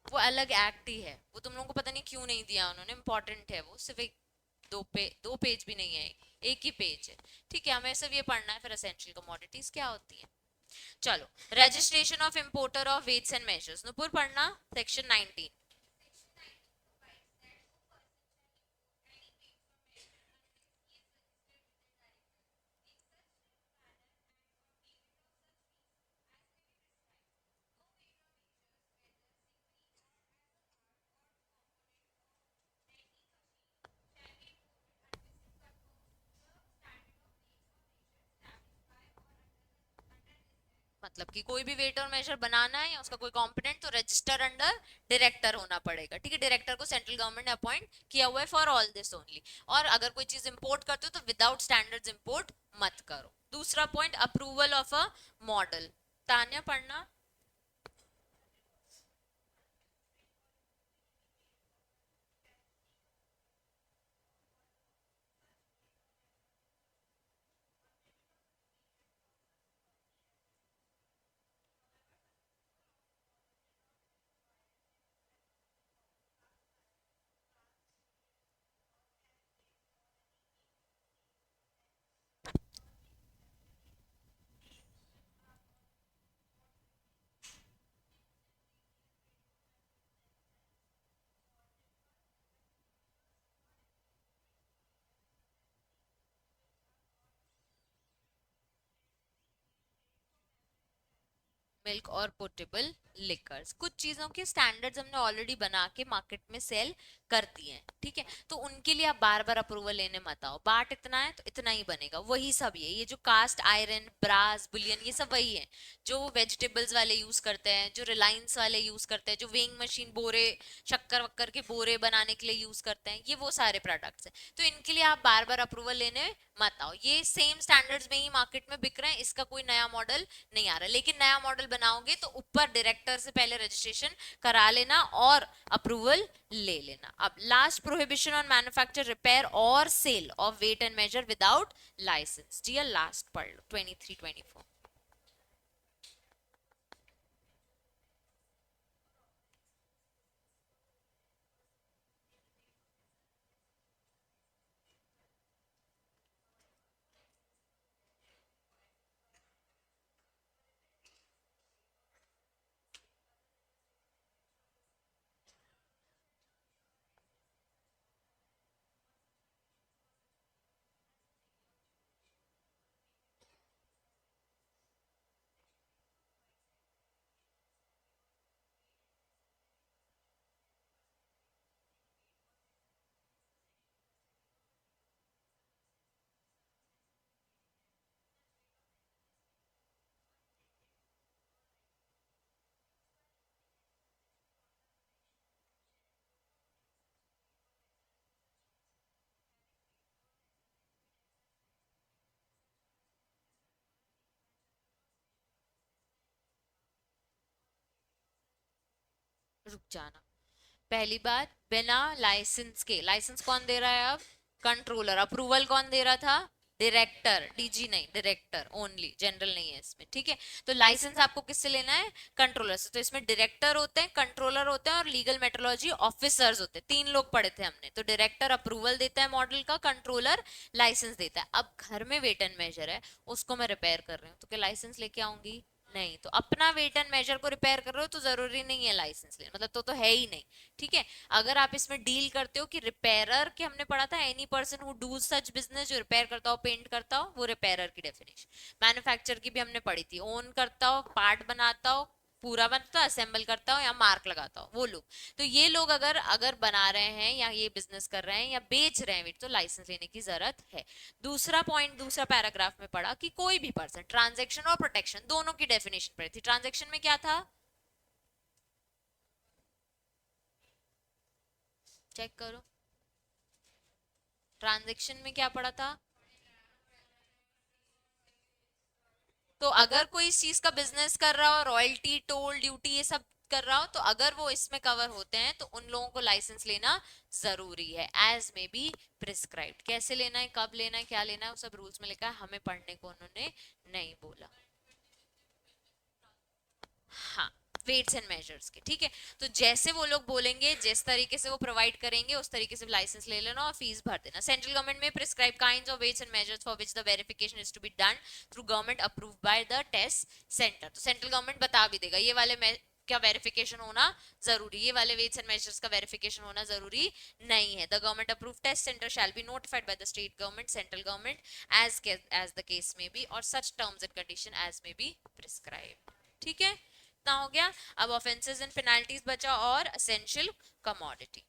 वो अलग एक्ट ही है, वो तुम लोगों को पता नहीं क्यों नहीं दिया उन्होंने, इंपॉर्टेंट है वो, सिर्फ एक दो पेज भी नहीं है, एक ही पेज है, ठीक है। हमें सिर्फ ये पढ़ना है फिर एसेंशियल कमोडिटीज क्या होती है। चलो registration of importer of weights and measures, Nupur पढ़ना सेक्शन 19। मतलब कि कोई भी वेट और मेजर बनाना है या उसका कोई कंपोनेंट तो रजिस्टर अंडर डायरेक्टर होना पड़ेगा, ठीक है। डायरेक्टर को सेंट्रल गवर्नमेंट ने अपॉइंट किया हुआ है फॉर ऑल दिस ओनली। और अगर कोई चीज इंपोर्ट करते हो तो विदाउट स्टैंडर्ड्स इंपोर्ट मत करो। दूसरा point approval of a model, Tanya पढ़ना। मिल्क और पोर्टेबल लिकर्स, कुछ चीजों के स्टैंडर्ड्स हमने ऑलरेडी बना के मार्केट में सेल कर दिए हैं, ठीक है। तो उनके लिए आप बार बार अप्रूवल लेने मत आओ, बाट इतना है तो इतना ही बनेगा, वही सब ये जो कास्ट आयरन ब्रास बुलियन ये सब वही है जो वेजिटेबल्स वाले यूज करते हैं, जो रिलायंस वाले यूज करते हैं, जो वेइंग मशीन बोरे शक्कर वक्कर के बोरे बनाने के लिए यूज करते हैं, ये वो सारे प्रोडक्ट्स हैं। तो इनके लिए आप बार बार अप्रूवल लेने मत आओ, ये सेम स्टैंडर्ड्स में ही मार्केट में बिक रहे हैं, इसका कोई नया मॉडल नहीं आ रहा। लेकिन नया मॉडल बनाओगे तो ऊपर डायरेक्टर से पहले रजिस्ट्रेशन करा लेना और अप्रूवल ले लेना। अब last, prohibition on manufacture repair और sale of weight and measure without licence. जी लास्ट पढ़ लो 23-24। रुक जाना। पहली बात, बिना लाइसेंस के, लाइसेंस कौन दे रहा है अब? कंट्रोलर। अप्रूवल कौन दे रहा था? डायरेक्टर, डीजी नहीं, डायरेक्टर ओनली, जनरल नहीं है इसमें, ठीक है। तो लाइसेंस आपको किससे लेना है? कंट्रोलर से। तो इसमें डायरेक्टर होते हैं, कंट्रोलर होते हैं और लीगल मेट्रोलॉजी ऑफिसर्स होते हैं, 3 लोग पढ़े थे हमने। तो डायरेक्टर अप्रूवल देता है मॉडल का, कंट्रोलर लाइसेंस देता है। अब घर में वेट एंड मेजर है, उसको मैं रिपेयर कर रही हूँ, तो क्या लाइसेंस लेके आऊंगी? नहीं। तो अपना वेट एंड मेजर को रिपेयर कर रहे हो तो जरूरी नहीं है लाइसेंस लेना, मतलब तो है ही नहीं, ठीक है। अगर आप इसमें डील करते हो कि रिपेयरर के, हमने पढ़ा था any person who does such business, जो रिपेयर करता हो, पेंट करता हो, वो रिपेयरर की डेफिनेशन। मैन्युफैक्चर की भी हमने पढ़ी थी, ओन करता हो, पार्ट बनाता हो, पूरा बनता, असेंबल करता हो या मार्क लगाता हो, वो लोग। तो ये लोग अगर अगर बना रहे हैं या ये बिजनेस कर रहे हैं या बेच रहे हैं तो लाइसेंस लेने की जरूरत है। दूसरा पॉइंट, दूसरा पैराग्राफ में पढ़ा कि कोई भी पर्सन, ट्रांजैक्शन और प्रोटेक्शन दोनों की डेफिनेशन पढ़ी थी। ट्रांजैक्शन में क्या था? चेक करो, ट्रांजैक्शन में क्या पढ़ा था? तो अगर कोई इस चीज का बिजनेस कर रहा हो, रॉयल्टी, टोल, ड्यूटी, ये सब कर रहा हो, तो अगर वो इसमें कवर होते हैं तो उन लोगों को लाइसेंस लेना जरूरी है, एज में बी प्रिस्क्राइब्ड। कैसे लेना है, कब लेना है, क्या लेना है, वो सब रूल्स में लिखा है, हमें पढ़ने को उन्होंने नहीं बोला। हाँ, वेट्स एंड मेजर्स के, ठीक है। तो जैसे वो लोग बोलेंगे, जिस तरीके से वो प्रोवाइड करेंगे, उस तरीके से लाइसेंस ले लेना और फीस भर देना। Central government may prescribe kinds of weights and measures for which the verification is to be done through government approved by the test centre. तो सेंट्रल गवर्नमेंट बता भी देगा ये वाले क्या वेरिफिकेशन होना जरूरी, ये वाले वेट्स एंड मेजर्स का वेरिफिकेशन होना जरूरी नहीं है। The government approved test centre shall be notified by the state government, central government, as the case may be, और such terms and condition as may be prescribe, ठीक है। इतना हो गया। अब ऑफेंसेस एंड पेनाल्टीज बचा और असेंशियल कमोडिटी।